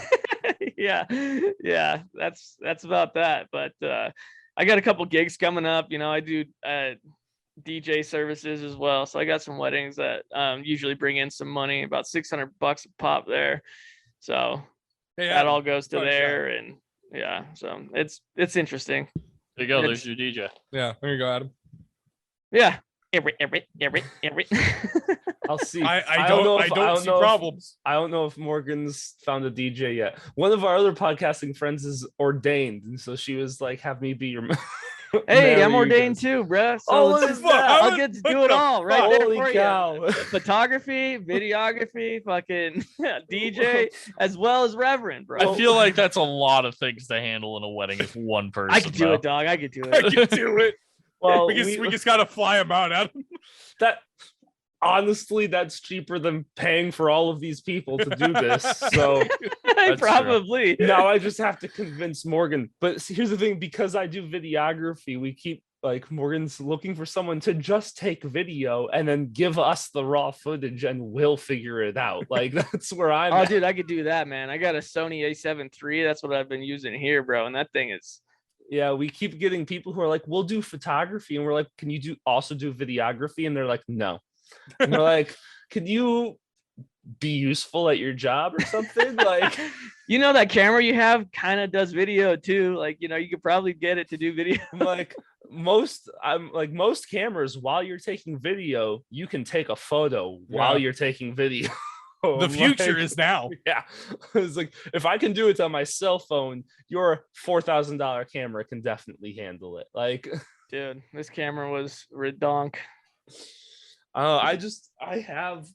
Yeah. That's about that. But I got a couple gigs coming up. You know, I do DJ services as well. So I got some weddings that usually bring in some money, about $600 a pop there. So that all goes to Fun there. And yeah, so it's interesting. There you go. It's- There's your DJ. Yeah, there you go, Adam. Yeah. Every. I'll see. I don't see problems. I don't know if Morgan's found a DJ yet. One of our other podcasting friends is ordained, and so she was like, "Have me be your." Hey, marry I'm you ordained guys. too, bruh. So Oh, it's what just- is that? I'll get to do it all right there Holy for cow! you. Photography, videography, fucking DJ, as well as Reverend, bro. I feel like that's a lot of things to handle in a wedding if one person. I could do though. it, dog. I could do I it. can do it. Well, We just gotta fly him out, Adam. that honestly, that's cheaper than paying for all of these people to do this. So That's Probably. now I just have to convince Morgan. But see, here's the thing: because I do videography, we keep like Morgan's looking for someone to just take video and then give us the raw footage, and we'll figure it out. Like that's where I'm. Oh, at. dude, I could do that, man. I got a Sony A7 III. That's what I've been using here, bro. And that thing is, Yeah, we keep getting people who are like, "We'll do photography," and we're like, "Can you also do videography?" And they're like, "No." And we're like, "Can you be useful at your job or something?" Like, you know, that camera you have kind of does video too. Like, you know, you could probably get it to do video. I'm like most cameras, while you're taking video, you can take a photo while Yeah. you're taking video. The I'm future like, is now. yeah. It's like if I can do it on my cell phone, your $4,000 camera can definitely handle it. Like, Dude, this camera was redonk. I have.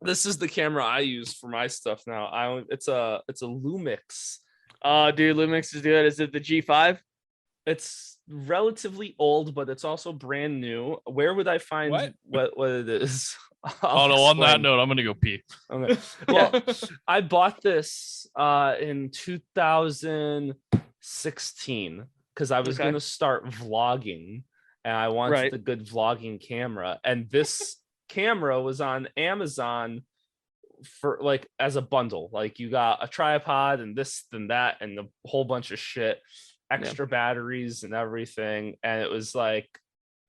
This is the camera I use for my stuff now. It's a Lumix. Dude, Lumix is good. Is it the G5? It's relatively old, but it's also brand new. Where would I find what it is? Oh no! On that note, I'm gonna go pee. Okay. Well, I bought this in 2016 because I was Okay. gonna start vlogging, and I wanted Right. a good vlogging camera. And this camera was on Amazon for like as a bundle. Like you got a tripod and this and that and a whole bunch of shit, extra batteries and everything, and it was like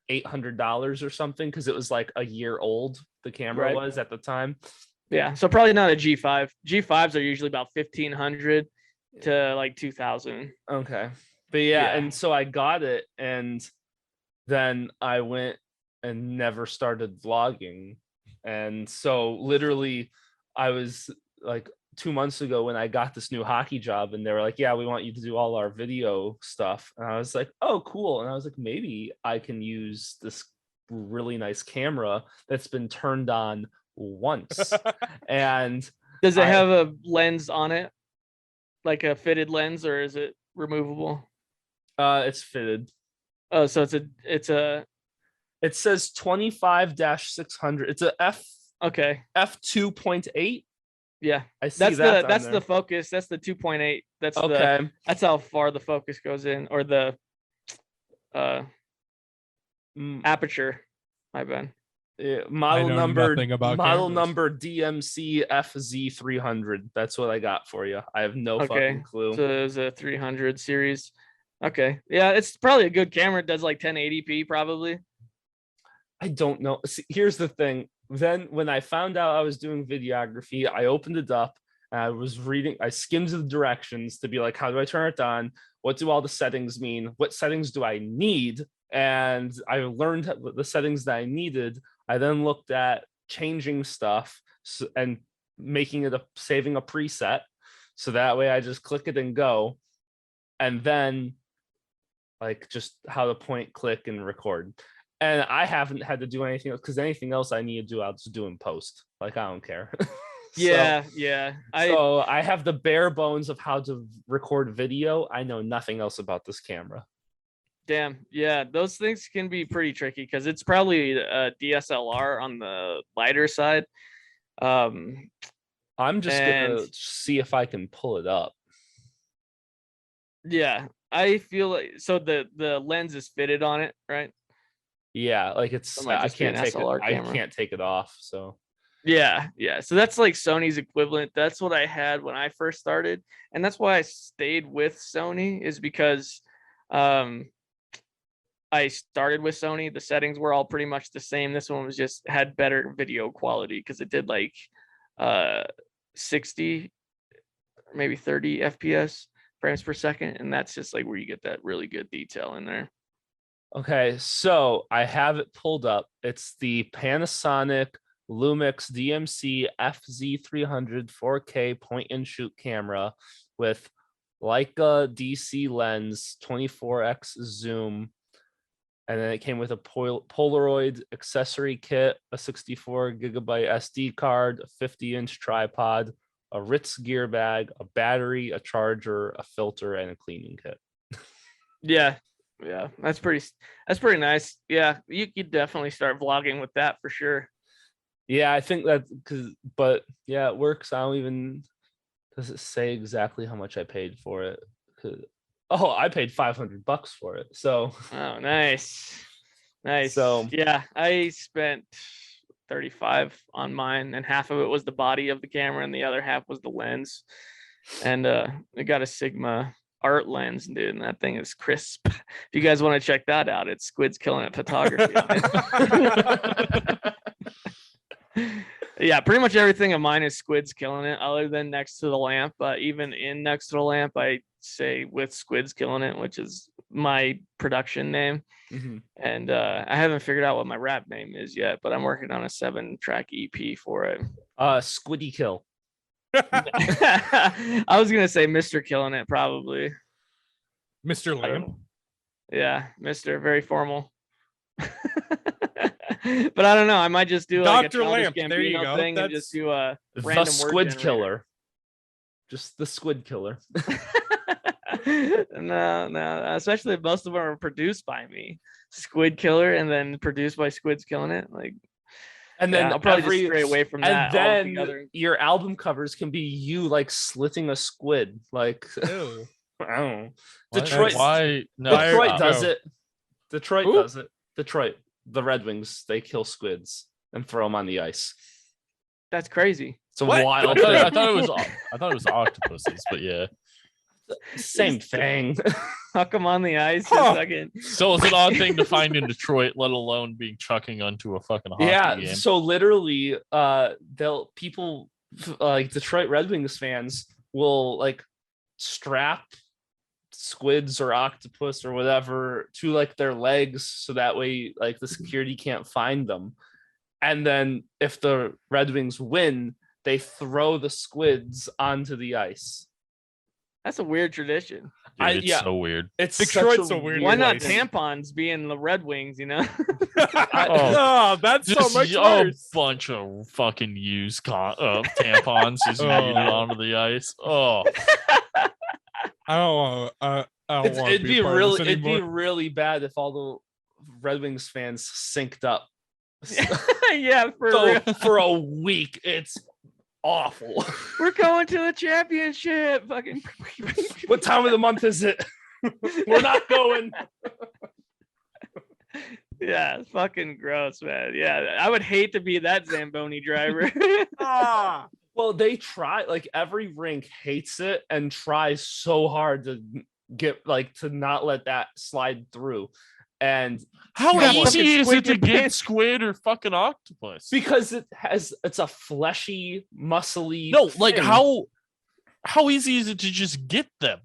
$800 or something because it was like a year old. The camera Right. was at the time. Yeah, so probably not a G5. G5s are usually about 1,500 to like 2,000. Okay. But yeah, Yeah. and so I got it, and then I went and never started vlogging. And so literally I was like 2 months ago when I got this new hockey job, and they were like, "Yeah, we want you to do all our video stuff." And I was like, "Oh, cool." And I was like, maybe I can use this really nice camera that's been turned on once. And Does it I- have a lens on it? Like a fitted lens, or is it removable? it's fitted. Oh, so it's a It says 25-600. It's a okay. f2.8. Yeah. I see That's that. that's the focus. That's the 2.8. That's the okay. that's how far the focus goes in, or the Mm, aperture. My bad. yeah, model know number nothing about model cameras. number DMC FZ300. That's what I got for you. I have no Okay, fucking clue. So it was a 300 series. Okay. Yeah, it's probably a good camera. It does like 1080p probably. I don't know. See, here's the thing. Then when I found out I was doing videography, I opened it up and I was reading, I skimmed the directions to be like, how do I turn it on? What do all the settings mean? What settings do I need and I learned the settings that I needed. I then looked at changing stuff and saving a preset, so that way I just click it and go, and then like just how to point, click, and record. And I haven't had to do anything else, because anything else I need to do, I'll just do in post. Like, I don't care. Yeah, So I have the bare bones of how to record video. I know nothing else about this camera. Damn. Yeah, those things can be pretty tricky because it's probably a DSLR on the lighter side. I'm just gonna see if I can pull it up. Yeah, I feel like so the lens is fitted on it, right? Yeah, like it's It might I just be an can't take it. SLR I camera. can't take it off. So Yeah. So that's like Sony's equivalent. That's what I had when I first started, and that's why I stayed with Sony, is because I started with Sony. The settings were all pretty much the same. This one was just had better video quality because it did like 60, maybe 30 FPS frames per second, and that's just like where you get that really good detail in there. okay, so I have it pulled up. It's the Panasonic Lumix DMC FZ300 4K point and shoot camera with Leica DC lens, 24x zoom, and then it came with a Polaroid accessory kit, a 64 gigabyte SD card, a 50-inch tripod, a Ritz gear bag, a battery, a charger, a filter, and a cleaning kit. Yeah, that's pretty nice. Yeah, you could definitely start vlogging with that for sure. Yeah, I think that but yeah, it works. I don't even, does it say exactly how much I paid for it? Oh, I paid $500 for it. So Oh, nice. So Yeah, I spent 35 on mine, and half of it was the body of the camera and the other half was the lens. And I got a Sigma art lens, dude, and that thing is crisp. If you guys want to check that out, it's Squid's Killing It Photography. Yeah, pretty much everything of mine is Squid's Killing It, other than Next to the Lamp. But even in Next to the Lamp, I say with Squid's Killing It, which is my production name. And I haven't figured out what my rap name is yet, but I'm working on a 7-track EP for it. Squiddy Kill. I was gonna say Mr. Killing It, probably. Mr. Lamb. Yeah, Mr. Very formal. But I don't know. I might just do like Dr. a Childish Lamp, there you Gambino go. thing and just do a The random word Squid generator. Killer. Just the Squid Killer. No, especially if most of them are produced by me. Squid Killer, and then produced by Squid's Killing It. Like, And then I'll probably just stray away from that. And then altogether. your album covers can be you like slitting a squid. Like, Ew. I don't know. Why- Detroit. Why? No, Detroit no. does it. Detroit Who? does it. Detroit. The Red Wings, they kill squids and throw them on the ice. That's crazy. It's a What? wild I thing. thought it was octopuses, but yeah. Same thing. Huck them on the ice. Huh. Fucking... So it's an odd thing to find in Detroit, let alone being chucking onto a fucking hockey Yeah. game. So literally, people like Detroit Red Wings fans will like strap squids or octopus or whatever to like their legs, so that way like the security can't find them. And then if the Red Wings win, they throw the squids onto the ice. That's a weird tradition. Dude, it's yeah. so weird. It's Detroit's such a weird Why not place. tampons being the Red Wings, you know? Oh, that's so Just much a worse. bunch of fucking used tampons just yeeted onto the ice. Oh, I don't want. I don't want to it'd be, be a part really of this it'd be anymore. really bad if all the Red Wings fans synced up. Yeah, for So real. for a week, it's awful. We're going to the championship. Fucking. What time of the month is it? We're not going. Yeah, it's fucking gross, man. Yeah, I would hate to be that Zamboni driver. Well, they try, like every rink hates it and tries so hard to get like to not let that slide through. And how Yeah, easy fucking is squid it to your get pants. squid or fucking octopus? because it's a fleshy, muscly. No, like thing. how easy is it to just get them?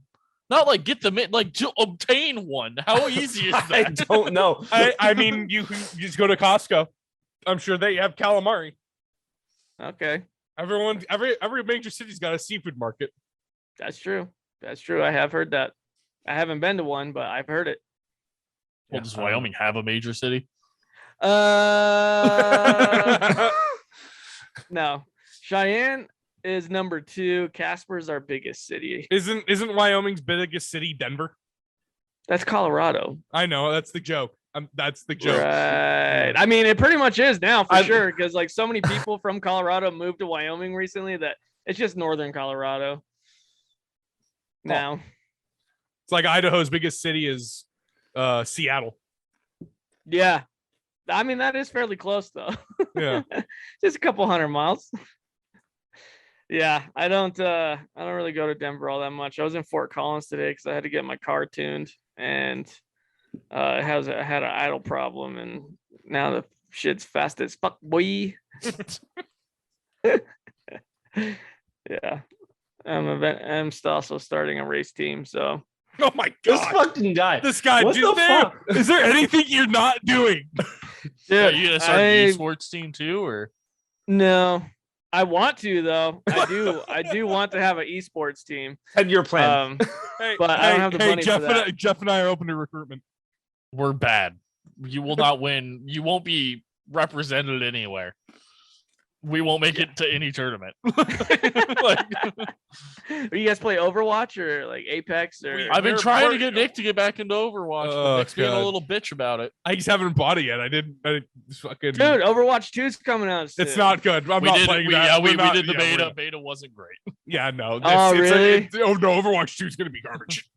Not like get them in, like to obtain one. How easy is I that? don't know. I mean, you just go to Costco. I'm sure they have calamari. Okay, Every major city's got a seafood market. that's true. That's true. I have heard that. I haven't been to one, but I've heard it. Well, does Wyoming have a major city? No. Cheyenne is number 2. Casper's our biggest city. Isn't Wyoming's biggest city Denver? That's Colorado. I know, that's the joke. That's the joke. Right. I mean, it pretty much is now for I- sure, because like so many people from Colorado moved to Wyoming recently that it's just northern Colorado now. It's like Idaho's biggest city is Seattle. Yeah. I mean, that is fairly close though. Yeah. Just a couple 100 miles. Yeah, I don't really go to Denver all that much. I was in Fort Collins today because I had to get my car tuned, and I had an idle problem, and now the shit's fast as fuck, boy. Yeah, I'm still also starting a race team, so Oh my This god. fucking guy. This guy, What the fuck? Is there anything you're not doing? Are dude, you gonna start an esports team too, or no, I want to though. I do want to have an esports team. 10-year plan. Hey, But I don't have the money Jeff for that. Jeff and I are open to recruitment. we're bad? You will not win. You won't be represented anywhere. We won't make it to any tournament. Like, Are you guys play Overwatch or like Apex or? I've been We're- trying to we're- get Nick to get back into Overwatch. Oh, But Nick's being a God. little bitch about it. I just haven't bought it yet. I fucking. Dude, Overwatch 2 is coming out soon. It's not good. I'm not playing that. We We're not- did the yeah, beta. we're not- Beta wasn't great. Yeah, no. Oh, really? Oh no, Overwatch 2 is gonna be garbage.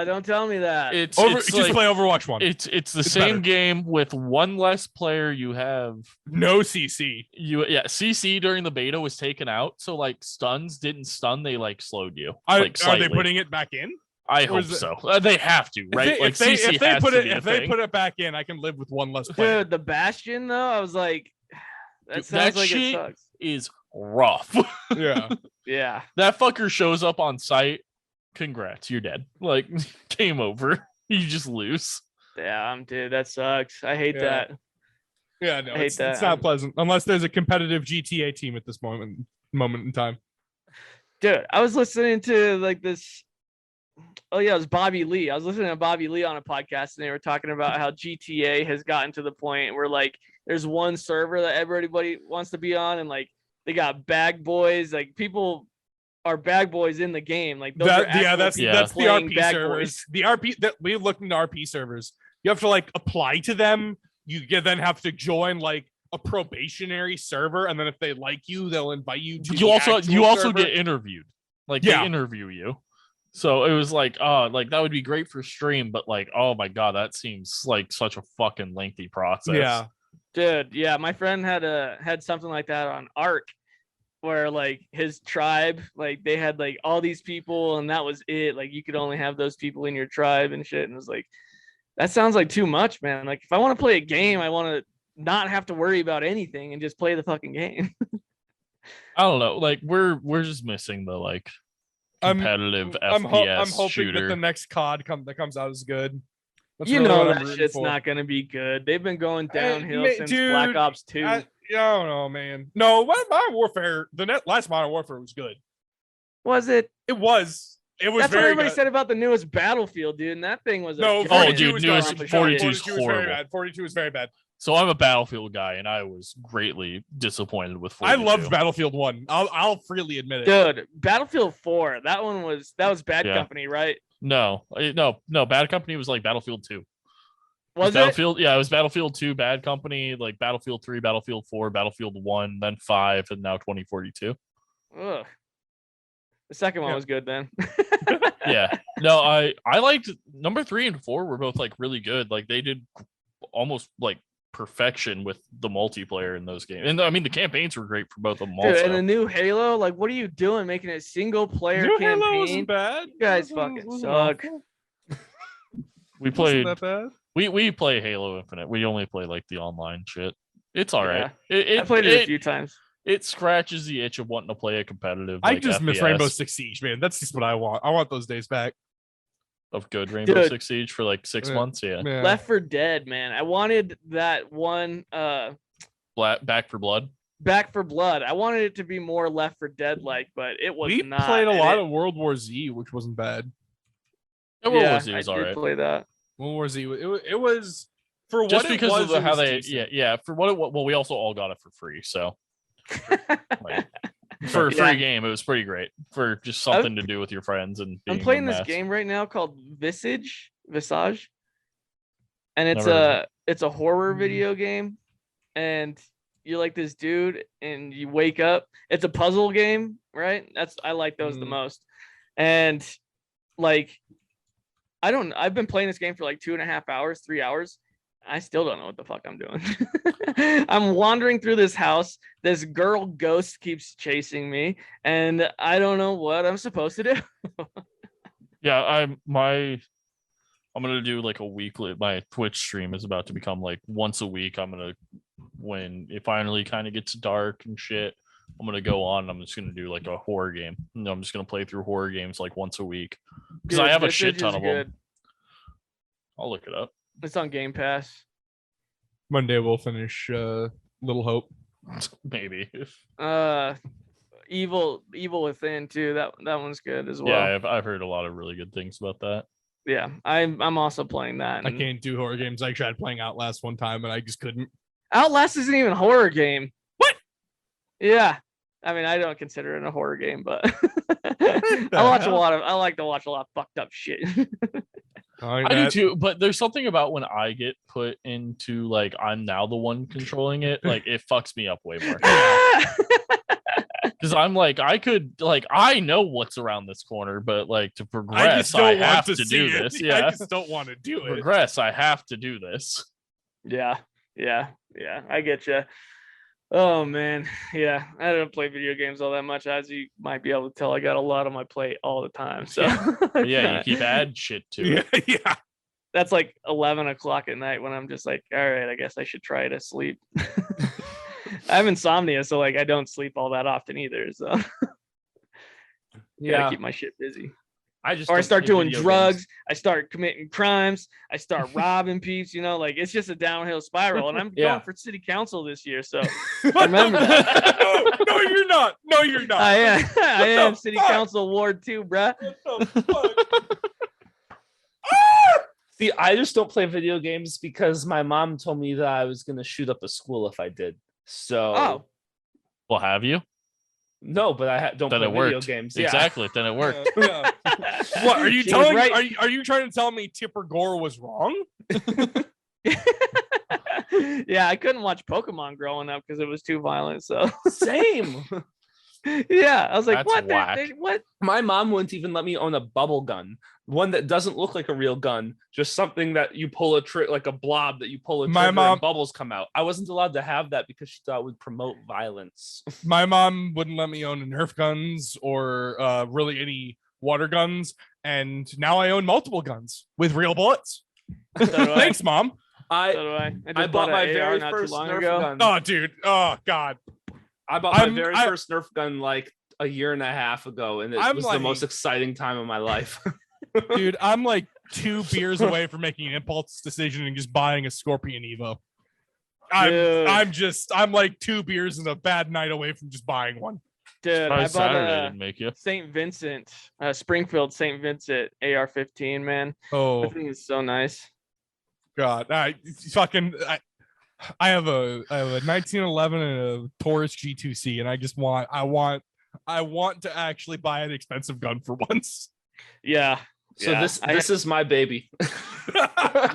Don't tell me that. It's Just like, play Overwatch 1. it's the It's same better. game with one less player. You have No CC. CC during the beta was taken out, so like stuns didn't stun. They like slowed you. Are like they slightly. putting it back in? I or hope is it- so. They have to, right? If they, like if CC they, if they has put to it be a if they thing. put it back in, I can live with one less player. Dude, the Bastion though, I was like, that Dude, sounds that like it shit- sucks. is rough. Yeah. Yeah. That fucker shows up on site. Congrats, you're dead. Like game over. You just lose. Damn, dude, that sucks. I hate Yeah. that. Yeah, no, I hate it's that. not pleasant unless there's a competitive GTA team at this moment in time. Dude, I was listening to like this. Oh yeah, it was Bobby Lee. I was listening to Bobby Lee on a podcast, and they were talking about how GTA has gotten to the point where like there's one server that everybody wants to be on, and like they got bag boys. Like people are bag boys in the game. Like those are That's actual that's people the playing RP bag servers. boys. The RP that we looked into RP servers. You have to like apply to them. Then have to join like a probationary server, and then if they like you, they'll invite you to. You also server. get interviewed. Like Yeah. they interview you. So it was like, oh, like that would be great for stream, but like, oh my god, that seems like such a fucking lengthy process. Yeah. Dude, yeah, my friend had something like that on Ark, where like his tribe, like they had like all these people, and that was it. Like you could only have those people in your tribe and shit. And it was like, that sounds like too much, man. Like if I want to play a game, I want to not have to worry about anything and just play the fucking game. I don't know. Like we're just missing the like competitive I'm FPS hoping shooter. that the next COD that comes out is good. That's You really know what I'm that rooting shit's for. not gonna be good. They've been going downhill ma- since dude, Black Ops 2. I don't know, man. No, Modern Warfare. Last Modern Warfare was good. Was it? It was. It was That's what very everybody good. said about the newest Battlefield, dude. And that thing was a No, garbage 42 dude, was newest garbage. 42 42 is was very horrible. bad. 42 was very bad. So I'm a Battlefield guy, and I was greatly disappointed with. I 42. loved Battlefield 1. I'll freely admit it. Dude, Battlefield 4. That was Bad Yeah. Company, right? No. Bad Company was like Battlefield 2. Was it? Battlefield? Yeah, it was Battlefield 2, Bad Company, like Battlefield 3, Battlefield 4, Battlefield 1, then 5, and now 2042. Ugh. The second one Yeah. was good then. Yeah. No, I liked number 3 and 4 were both like really good. Like they did almost like perfection with the multiplayer in those games. And I mean the campaigns were great for both of them Dude, also. and the new Halo, like, what are you doing making a single player New campaign? Halo wasn't bad. You guys fucking suck. we Wasn't played that bad? we play Halo Infinite. We only play like the online shit. It's all right. I played it a few times. it scratches the itch of wanting to play a competitive. I Like, just miss FPS Rainbow Six Siege, man. That's just what I want. I want those days back. of good Rainbow Dude. Six Siege for like 6 months. Yeah, Yeah. Left 4 Dead, man. I wanted that one Back for Blood. Back for Blood. I wanted it to be more Left 4 Dead like, but it was We not. played a and lot it- of World War Z, which wasn't bad. Yeah, World yeah, War Z I was did alright. play that. World War Z, it was for what Just it because was, of the, it how was they, decent. yeah, for what it. Well, we also all got it for free, so like, for a Yeah. free game, it was pretty great for just something to do with your friends and being I'm playing a this mess. game right now called Visage, and it's Never heard of a horror video game, and you're like this dude, and you wake up. It's a puzzle game, right? I like those the most, and like I've been playing this game for like 2.5 hours, 3 hours. I still don't know what the fuck I'm doing. I'm wandering through this house. This girl ghost keeps chasing me, and I don't know what I'm supposed to do. Yeah, I'm gonna do like a weekly. My Twitch stream is about to become like once a week. When it finally kind of gets dark and shit, I'm gonna go on. And I'm just gonna do like a horror game. I'm just gonna play through horror games like once a week because I Dude, have a Visage shit ton is of good. them. I'll look it up. It's on Game Pass. Monday we'll finish Little Hope. Maybe. Evil Within too. That one's good as well. Yeah, I've heard a lot of really good things about that. Yeah, I'm also playing that. I and can't do horror games. I tried playing Outlast one time and I just couldn't. Outlast isn't even a horror game. What? Yeah, I mean I don't consider it a horror game, but the I like to watch a lot of fucked up shit. I do too, but there's something about when I get put into like I'm now the one controlling it, like it fucks me up way more. Because I'm like, I know what's around this corner, but like to progress, I have to do this. Yeah, I just don't want to do it. progress, I have to do this. Yeah. I get you. Oh man, yeah. I don't play video games all that much, as you might be able to tell. I got a lot on my plate all the time. So Yeah, you keep add shit to it. Yeah. That's like 11 o'clock at night when I'm just like, all right, I guess I should try to sleep. I have insomnia, so like I don't sleep all that often either. So gotta keep my shit busy. I just Or I don't start play doing video drugs, games. I start committing crimes, I start robbing peeps, like it's just a downhill spiral. And I'm Yeah. going for city council this year, so What remember the- that. No, you're not. No, you're not. I am What the city fuck? council ward 2, bruh. What the fuck? See, I just don't play video games because my mom told me that I was gonna shoot up a school if I did. So Oh, Well, have you? no, but I don't Then play it video worked. games. Yeah. Exactly. Then it worked. Yeah. What are you She was telling? right. Are you trying to tell me Tipper Gore was wrong? yeah, I couldn't watch Pokemon growing up because it was too violent. So Same. yeah, I was like, That's what? whack. What? My mom wouldn't even let me own a bubble gun, one that doesn't look like a real gun, just something that you pull a trick, like a blob that you pull a My trigger mom- and bubbles come out. I wasn't allowed to have that because she thought it would promote violence. My mom wouldn't let me own Nerf guns or really any water guns, and now I own multiple guns with real bullets. So do I. Thanks, Mom. So I do I. I bought my an AR very not too first long Nerf ago. gun. Oh, dude. Oh, God. I bought my I'm- very I- first Nerf gun like a year and a half ago, and it I'm was like- the most exciting time of my life. Dude, I'm like 2 beers away from making an impulse decision and just buying a Scorpion Evo. Dude. I'm like 2 beers and a bad night away from just buying one. Dude, Probably I bought Saturday a didn't make you. St. Vincent, Springfield St. Vincent AR-15, man. Oh, That thing is so nice. God. I have a 1911 and a Taurus G2C, and I want to actually buy an expensive gun for once. Yeah. So Yeah, this is my baby.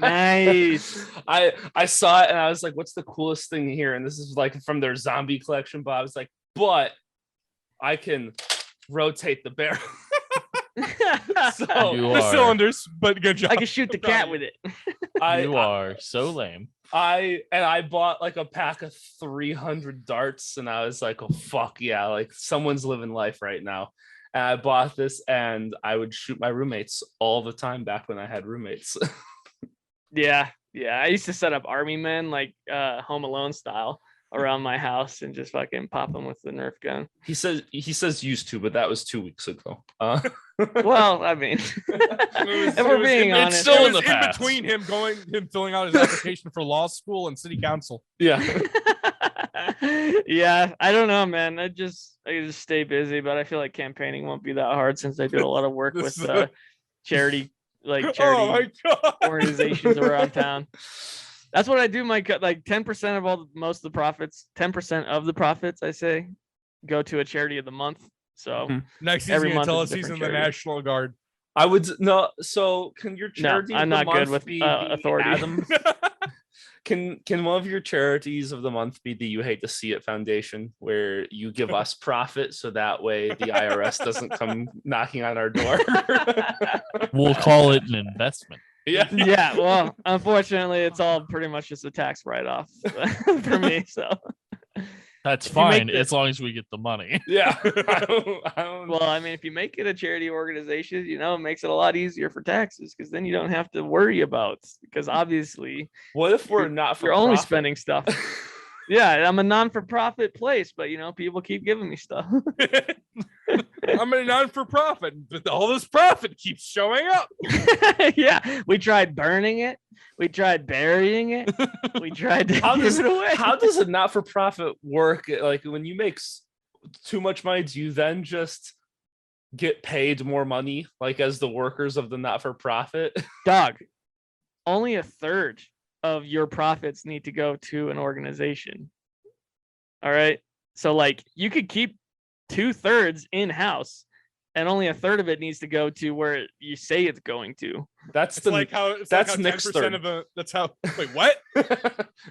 Nice. I saw it and I was like, what's the coolest thing here? And this is like from their zombie collection, but I was like, but I can rotate the barrel. So You The are. cylinders, but good job. I can shoot the cat with it. You are so lame. I bought like a pack of 300 darts and I was like, oh fuck yeah, like someone's living life right now. And I bought this and I would shoot my roommates all the time back when I had roommates. Yeah. I used to set up army men like Home Alone style. around my house and just fucking pop them with the Nerf gun. He says used to, but that was 2 weeks ago. Well, I mean, if we're being it's honest, still It in was the in past. between him filling out his application for law school and city council. Yeah. yeah, I don't know, man. I just stay busy, but I feel like campaigning won't be that hard since I do a lot of work with charity Oh my god. organizations around town. That's what I do. My 10% of most of the profits, 10% of the profits, I say, go to a charity of the month. So Mhm. Next he's Every gonna month tell is us a he's in different the charity. National Guard. I would no. So can your No, charity I'm of the not good month with be the authority. Adam? Can one of your charities of the month be the You Hate to See It Foundation, where you give us profit so that way the IRS doesn't come knocking on our door? We'll call it an investment. Yeah. yeah, well, unfortunately, it's all pretty much just a tax write-off for me. So, That's If you make fine the- as long as we get the money. Yeah. I don't, well, I mean, if you make it a charity organization, it makes it a lot easier for taxes because then you don't have to worry about because obviously what if we're not for you're only profit? spending stuff. Yeah, I'm a non-for-profit place, but people keep giving me stuff. I'm a non-for-profit, but all this profit keeps showing up. Yeah, we tried burning it, we tried burying it, we tried to How give does it away. how does a not-for-profit work? Like when you make too much money, do you then just get paid more money, like as the workers of the not-for-profit? Dog, only a third of your profits need to go to an organization. All right. So you could keep 2/3 in-house and only a third of it needs to go to where you say it's going to. That's It's the like how that's like how Nick's 10% third. of a that's how wait what?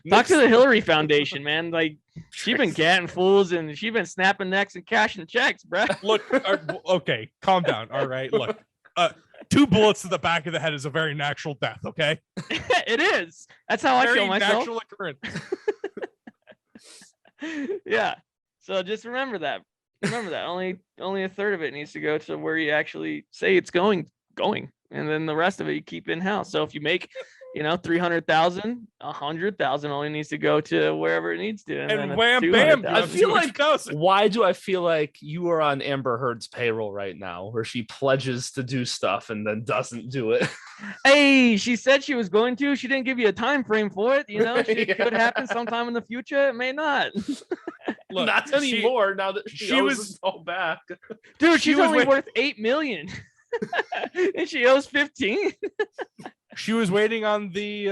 Talk to the Hillary Foundation, man. She been getting fools and she been snapping necks and cashing checks, bruh. Look, okay, calm down. All right, look. 2 bullets to the back of the head is a very natural death. Okay, It is. That's how I very kill myself. natural occurrence. Yeah. So just remember that. Only a third of it needs to go to where you actually say it's going, and then the rest of it you keep in house. So if you make, 300,000, 100,000 only needs to go to wherever it needs to, And then wham bam, 200,000. I feel like 200,000. why do I feel like you are on Amber Heard's payroll right now, where she pledges to do stuff and then doesn't do it? Hey, she said she was going to. She didn't give you a time frame for it. It Yeah. could happen sometime in the future. It may not. Look, Not she- anymore. Now that she owes was- it all back. Dude, She she's was only wait- worth 8 million. And she owes 15. She was waiting on the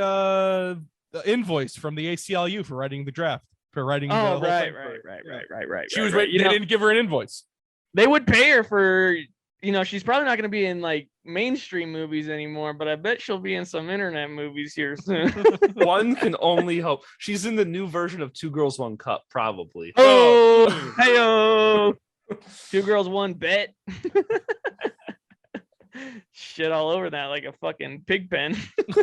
invoice from the ACLU for writing the draft. For writing the Oh, whole right. thing. She right, was right. waiting. They didn't give her an invoice. They would pay her for, she's probably not going to be in mainstream movies anymore, but I bet she'll be in some internet movies here soon. One can only hope. She's in the new version of Two Girls, One Cup, probably. Oh, hey, 2 girls, 1 bet. Shit all over that like a fucking pig pen.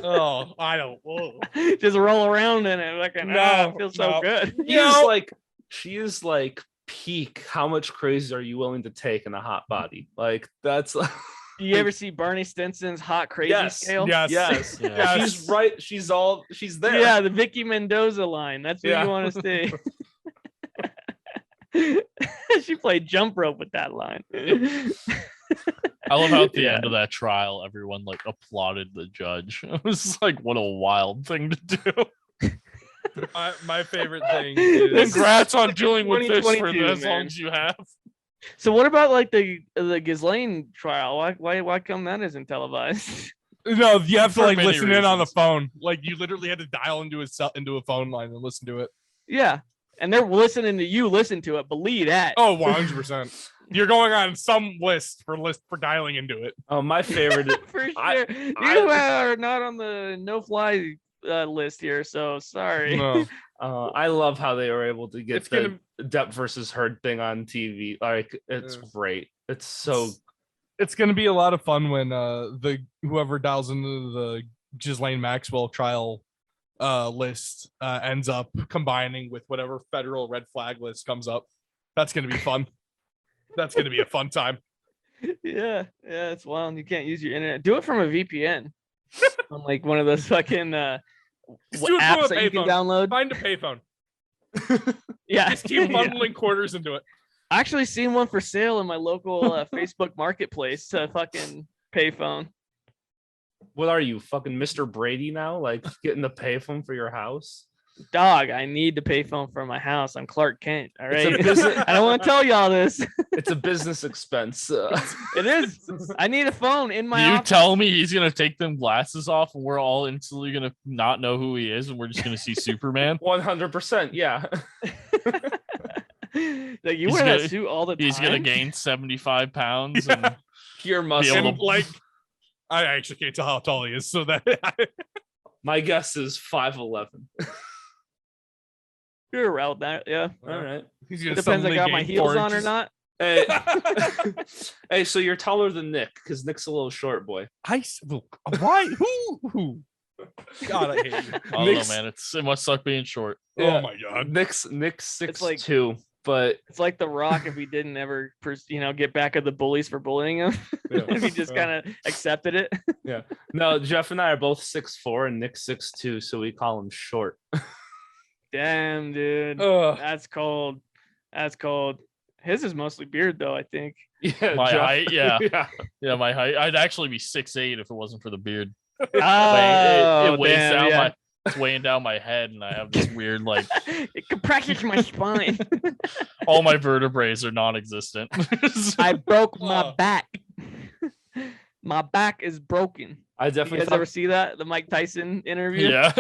Oh, I don't. Whoa. Just roll around in it. It feels so no. good. She is like peak. How much crazy are you willing to take in a hot body? Like that's. You ever see Barney Stinson's hot crazy Yes. scale? Yes. Yes. Yeah. She's right. She's there. Yeah, the Vicky Mendoza line. That's what Yeah. you want to see. She played jump rope with that line. I love how at the Yeah. end of that trial, everyone applauded the judge. It was what a wild thing to do. My favorite thing is Congrats on dealing with this for 2022, as long man. as you have. So what about the Ghislaine trial? Why come that isn't televised? no. You have to For many listen in on the reasons. phone. You literally had to dial into a phone line and listen to it. Yeah, and they're listening to you listen to it. Believe that. Oh, 100%. You're going on some list for dialing into it. Oh, my favorite. For sure. I- You are not on the no-fly list here, so sorry. No. I love how they were able to get It's the Depp versus Heard thing on TV. Like it's Yes. great. It's so It's gonna be a lot of fun when whoever dials into the Ghislaine Maxwell trial list ends up combining with whatever federal red flag list comes up. That's gonna be fun. That's gonna be a fun time. Yeah, it's wild. You can't use your internet. Do it from a VPN. On one of those fucking Just do it from apps a that you can payphone. download. Find a payphone. Yeah, Just keep yeah. bundling quarters into it. I actually seen one for sale in my local Facebook marketplace. Fucking payphone. What are you, fucking Mr. Brady now? Like getting the payphone for your house? Dog, I need the payphone for my house. I'm Clark Kent. All It's a right. business- I don't want to tell y'all this. It's a business expense. It is. I need a phone in my You office. tell me he's gonna take them glasses off, and we're all instantly gonna not know who he is, and we're just gonna see Superman. 100%. Yeah. Like, you He's wear gonna- that suit all the time. He's gonna gain 75 pounds and Pure able muscle. to- And like, I actually can't tell how tall he is, so that My guess is 5'11. You're around that. Yeah. All right. he's It gonna depends I suddenly got my gain heels 4 on or inches. not. Hey, hey, so you're taller than Nick because Nick's a little short boy. Why? Who? God, I hate you. I don't know, Nick's- man. It must suck being short. Oh my god. Nick's 6'2", like- but It's like The Rock if he didn't ever, get back at the bullies for bullying him. Yeah. If he just kind of accepted it. no, Jeff and I are both 6'4" and Nick's 6'2", so we call him short. Damn, dude. Ugh. That's cold. That's cold. His is mostly beard, though, I think. Yeah, My Jeff. height, yeah. yeah. Yeah, my height. I'd actually be 6'8" if it wasn't for the beard. Oh, It weighs damn, down yeah. it's weighing down my head, and I have this weird like It compresses my spine. all my vertebrae are non-existent. I broke my Oh. back. My back is broken. I You definitely guys thought ever see that? The Mike Tyson interview? yeah.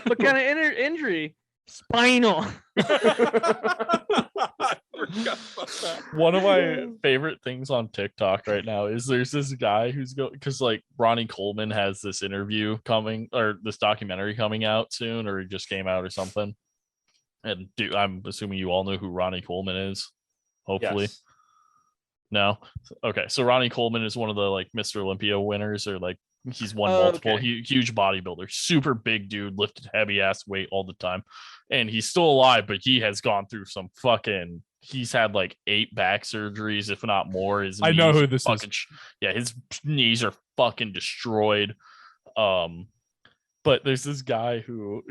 What kind of injury? Spinal. I forgot about that. One of my favorite things on TikTok right now is there's this guy who's because like Ronnie Coleman has this interview coming or this documentary coming out soon, or it just came out or something. And I'm assuming you all know who Ronnie Coleman is. Hopefully. yes. No. Okay. So Ronnie Coleman is one of the like Mr. Olympia winners, or like he's won Oh, multiple okay. huge bodybuilder, super big dude, lifted heavy ass weight all the time. And he's still alive, but he has gone through some fucking he's had like 8 back surgeries, if not more. His I know knees who are this is. fucking yeah, his knees are fucking destroyed. But there's this guy who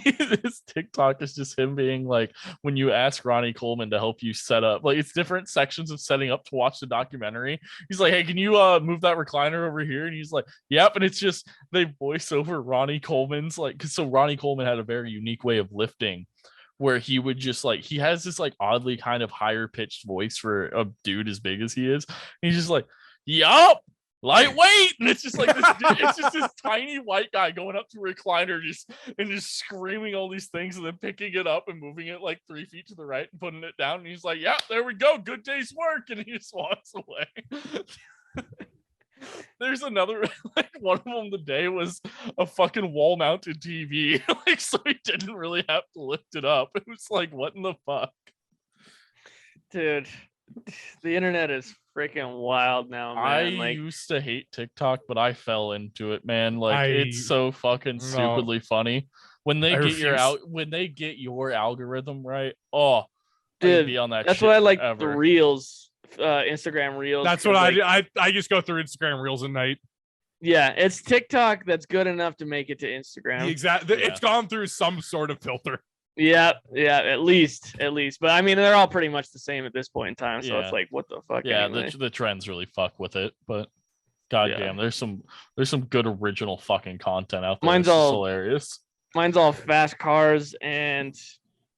his TikTok is just him being like, when you ask Ronnie Coleman to help you set up, like it's different sections of setting up to watch the documentary. He's like, hey, can you move that recliner over here? And he's like, yep. And it's just they voice over Ronnie Coleman's like, because so Ronnie Coleman had a very unique way of lifting where he would just like he has this like oddly kind of higher pitched voice for a dude as big as he is. And he's just like, yup. Lightweight, and it's just like this, it's just this tiny white guy going up to a recliner just screaming all these things and then picking it up and moving it like 3 feet to the right and putting it down. And he's like, "Yeah, there we go, good day's work," and he just walks away. There's another like one of them today was a fucking wall mounted TV, like so he didn't really have to lift it up. It was like, what in the fuck? Dude, the internet is freaking wild now, man. I Like, used to hate TikTok, but I fell into it, man. Like it's so fucking No. stupidly funny when they I get your refuse. when they get your algorithm right. Oh, I dude, could be on that. that's shit why I like the forever. Reels, Instagram Reels. That's what 'cause, I like, do. I just go through Instagram Reels at night. Yeah, it's TikTok that's good enough to make it to Instagram. It's gone through some sort of filter. Yeah, at least. But I mean, they're all pretty much the same at this point in time. So Yeah. it's like, what the fuck? Yeah, anyway? the trends really fuck with it, but goddamn, there's some good original fucking content out there. Mine's It's just all- hilarious. Mine's all fast cars and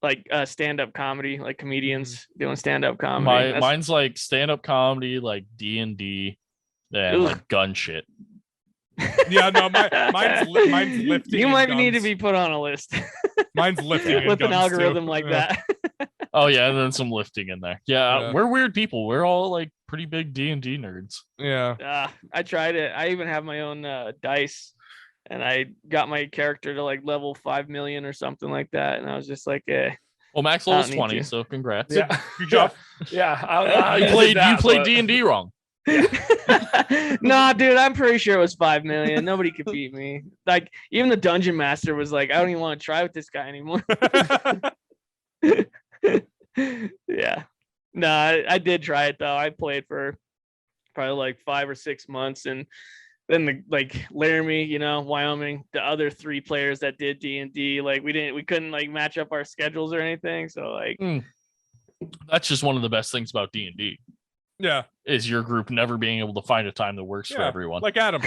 like stand-up comedy, like comedians doing stand-up comedy. That's- Mine's like stand-up comedy, like D&D, and Ugh. like gun shit. Yeah, no, mine's lifting. You and might need to guns. be put on a list Mine's lifting and with an guns, too. algorithm like Yeah. that. Oh yeah, and then some lifting in there. Yeah, Yeah. we're weird people. We're all like pretty big D&D nerds. Yeah. I tried it. I even have my own dice, and I got my character to like level 5 million or something like that. And I was just like, eh. Well, max I level's don't need 20, to. so congrats. Yeah. Good job. Yeah. You played D&D wrong. Nah, dude, I'm pretty sure it was 5 million. Nobody could beat me. Like, even the dungeon master was like, I don't even want to try with this guy anymore. Yeah. No, I did try it though. I played for probably like 5 or 6 months, and then the like Laramie, you know, Wyoming, the other 3 players that did D&D, like we couldn't like match up our schedules or anything. So like, That's just one of the best things about D&D Yeah. is your group never being able to find a time that works for Yeah. everyone. Like Adam.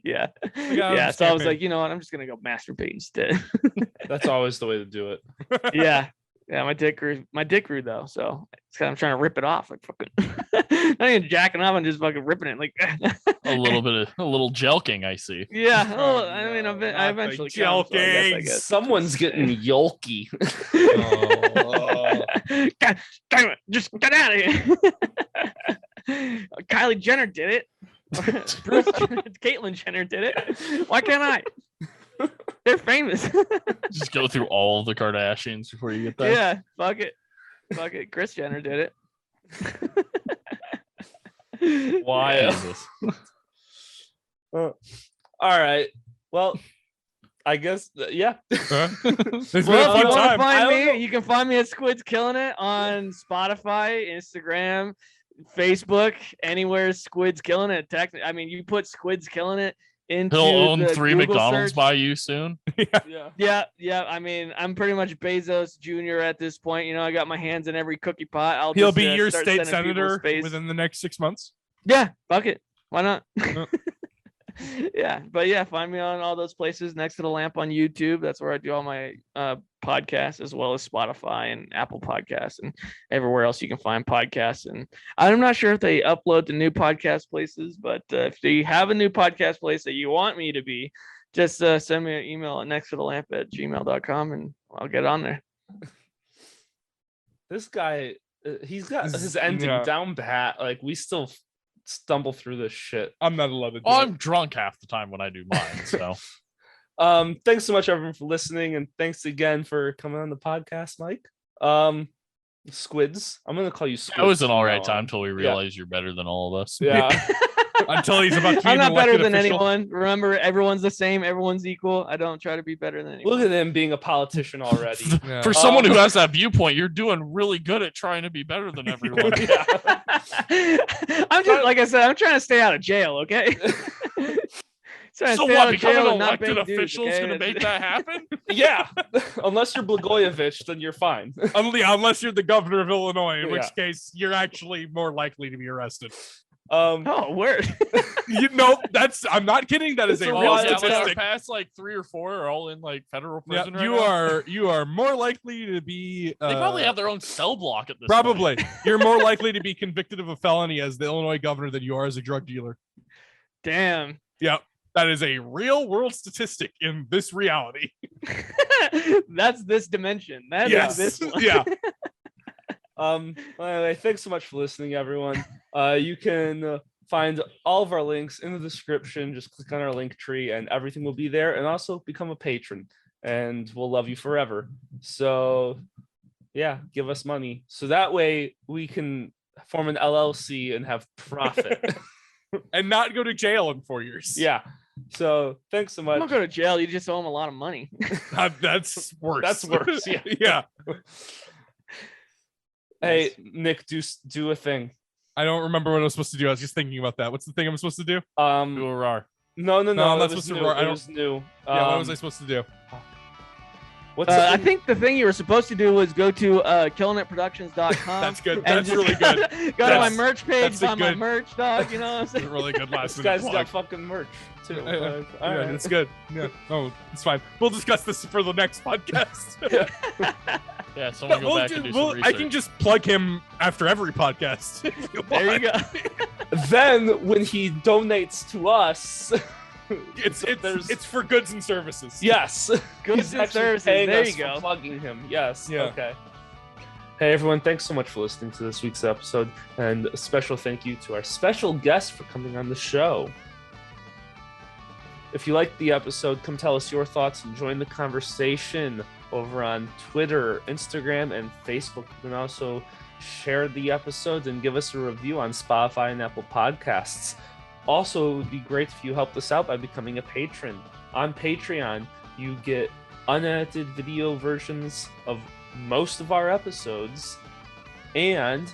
yeah, Adam's So I was campaign. like, you know what, I'm just gonna go masturbate instead. That's always the way to do it. yeah. My dick grew though, so it's kind of trying to rip it off, like fucking, not even jacking off, I'm just fucking ripping it, like a little jelking, I see. yeah. Oh, I mean, no, I not the eventually come, so I guess. Someone's getting yolky. Oh. God damn it, just get out of here. Kylie Jenner did it. Caitlyn Jenner did it. Why can't I? They're famous. Just go through all the Kardashians before you get there. Yeah, fuck it. Kris Jenner did it. Wild. Jesus. All right. Well, I guess yeah. It's been Well, a if you fun want to time. find I don't know. me, you can find me at Squid's Killing It on Spotify, Instagram, Facebook, anywhere Squid's Killing It. I mean, you put Squid's Killing It into He'll own the 3 Google McDonald's search. by you soon. Yeah. Yeah. I mean, I'm pretty much Bezos Jr. at this point. You know, I got my hands in every cookie pot. I'll He'll just, be your start state sending people senator space. within the next 6 months. Yeah, fuck it. Why not? Yeah. Yeah, but yeah, find me on all those places next to the lamp on YouTube. That's where I do all my podcasts, as well as Spotify and Apple Podcasts and everywhere else you can find podcasts. And I'm not sure if they upload to new podcast places, but if you have a new podcast place that you want me to be, just send me an email at nexttothelamp@gmail.com and I'll get on there. This guy, he's got This- his ending yeah. down pat. Like we still stumble through this shit. I'm not allowed to do Oh, it. I'm drunk half the time when I do mine. So Thanks so much everyone for listening, and thanks again for coming on the podcast, Mike. Squids. I'm gonna call you Squids. that was an from all now right on. time until we realized you're better than all of us. Yeah. Until he's about to be I'm an not better elected than official. anyone. Remember, everyone's the same. Everyone's equal. I don't try to be better than anyone. Look at him being a politician already. Yeah. For someone who has that viewpoint, you're doing really good at trying to be better than everyone. Yeah. I'm just like I said. I'm trying to stay out of jail. Okay. Trying to So stay what? out of jail Becoming an and not elected pay dues, official is okay? going to make that happen? Yeah. Unless you're Blagojevich, then you're fine. Unless you're the governor of Illinois, in which Yeah. case you're actually more likely to be arrested. Oh, word. You know, I'm not kidding. That is It's a a real wild Yeah, like our statistic. past like 3 or 4 are all in like federal Yeah, prison right you now. you are more likely to be. They probably have their own cell block at this Probably. point. You're more likely to be convicted of a felony as the Illinois governor than you are as a drug dealer. Damn. Yep. That is a real world statistic in this reality. That's this dimension. That is Yes. this one. Yeah. Well, anyway, thanks so much for listening, everyone. You can find all of our links in the description. Just click on our link tree and everything will be there. And also become a patron and we'll love you forever. So yeah, give us money. So that way we can form an LLC and have profit. And not go to jail in 4 years. Yeah. So thanks so You much. don't go to jail. You just owe them a lot of money. That's worse. That's worse, yeah. Yeah. Hey, Nick, do a thing. I don't remember what I was supposed to do. I was just thinking about that. What's the thing I'm supposed to do? Do a roar. No, No, I'm it not was supposed to new. roar. I It don't- was new. Yeah, what was I supposed to do? What's I think the thing you were supposed to do was go to killingitproductions.com. That's good. and That's just really good. Go to my That's- merch page, that's a buy my good- merch, dog. You know what I'm That's a saying? really good last This minute guy's plug. got fucking merch too. Yeah, All yeah, right. it's good. Yeah. Oh, it's fine. We'll discuss this for the next podcast. Yeah, someone go back and do some research. I can just plug him after every podcast. if you There you want. go. Then when he donates to us, It's for goods and services. yes, Goods he's and actually services. paying There us you for go. plugging him. Yes. Yeah. Okay. Hey everyone, thanks so much for listening to this week's episode, and a special thank you to our special guest for coming on the show. If you liked the episode, come tell us your thoughts and join the conversation over on Twitter, Instagram, and Facebook. You can also share the episodes and give us a review on Spotify and Apple Podcasts. Also, it would be great if you helped us out by becoming a patron. On Patreon, you get unedited video versions of most of our episodes, and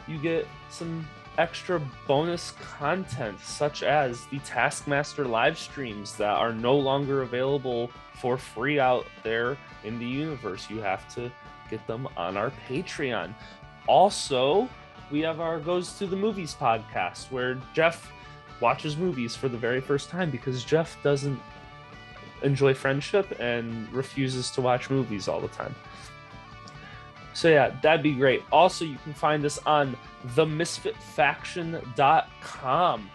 you get some extra bonus content, such as the Taskmaster live streams that are no longer available for free out there in the universe. You have to get them on our Patreon. Also, we have our Goes to the Movies podcast, where Jeff watches movies for the very first time because Jeff doesn't enjoy friendship and refuses to watch movies all the time. So yeah, that'd be great. Also, you can find us on themisfitfaction.com.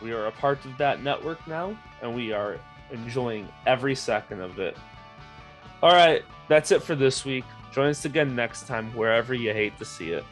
We are a part of that network now, and we are enjoying every second of it. All right, that's it for this week. Join us again next time, wherever you hate to see it.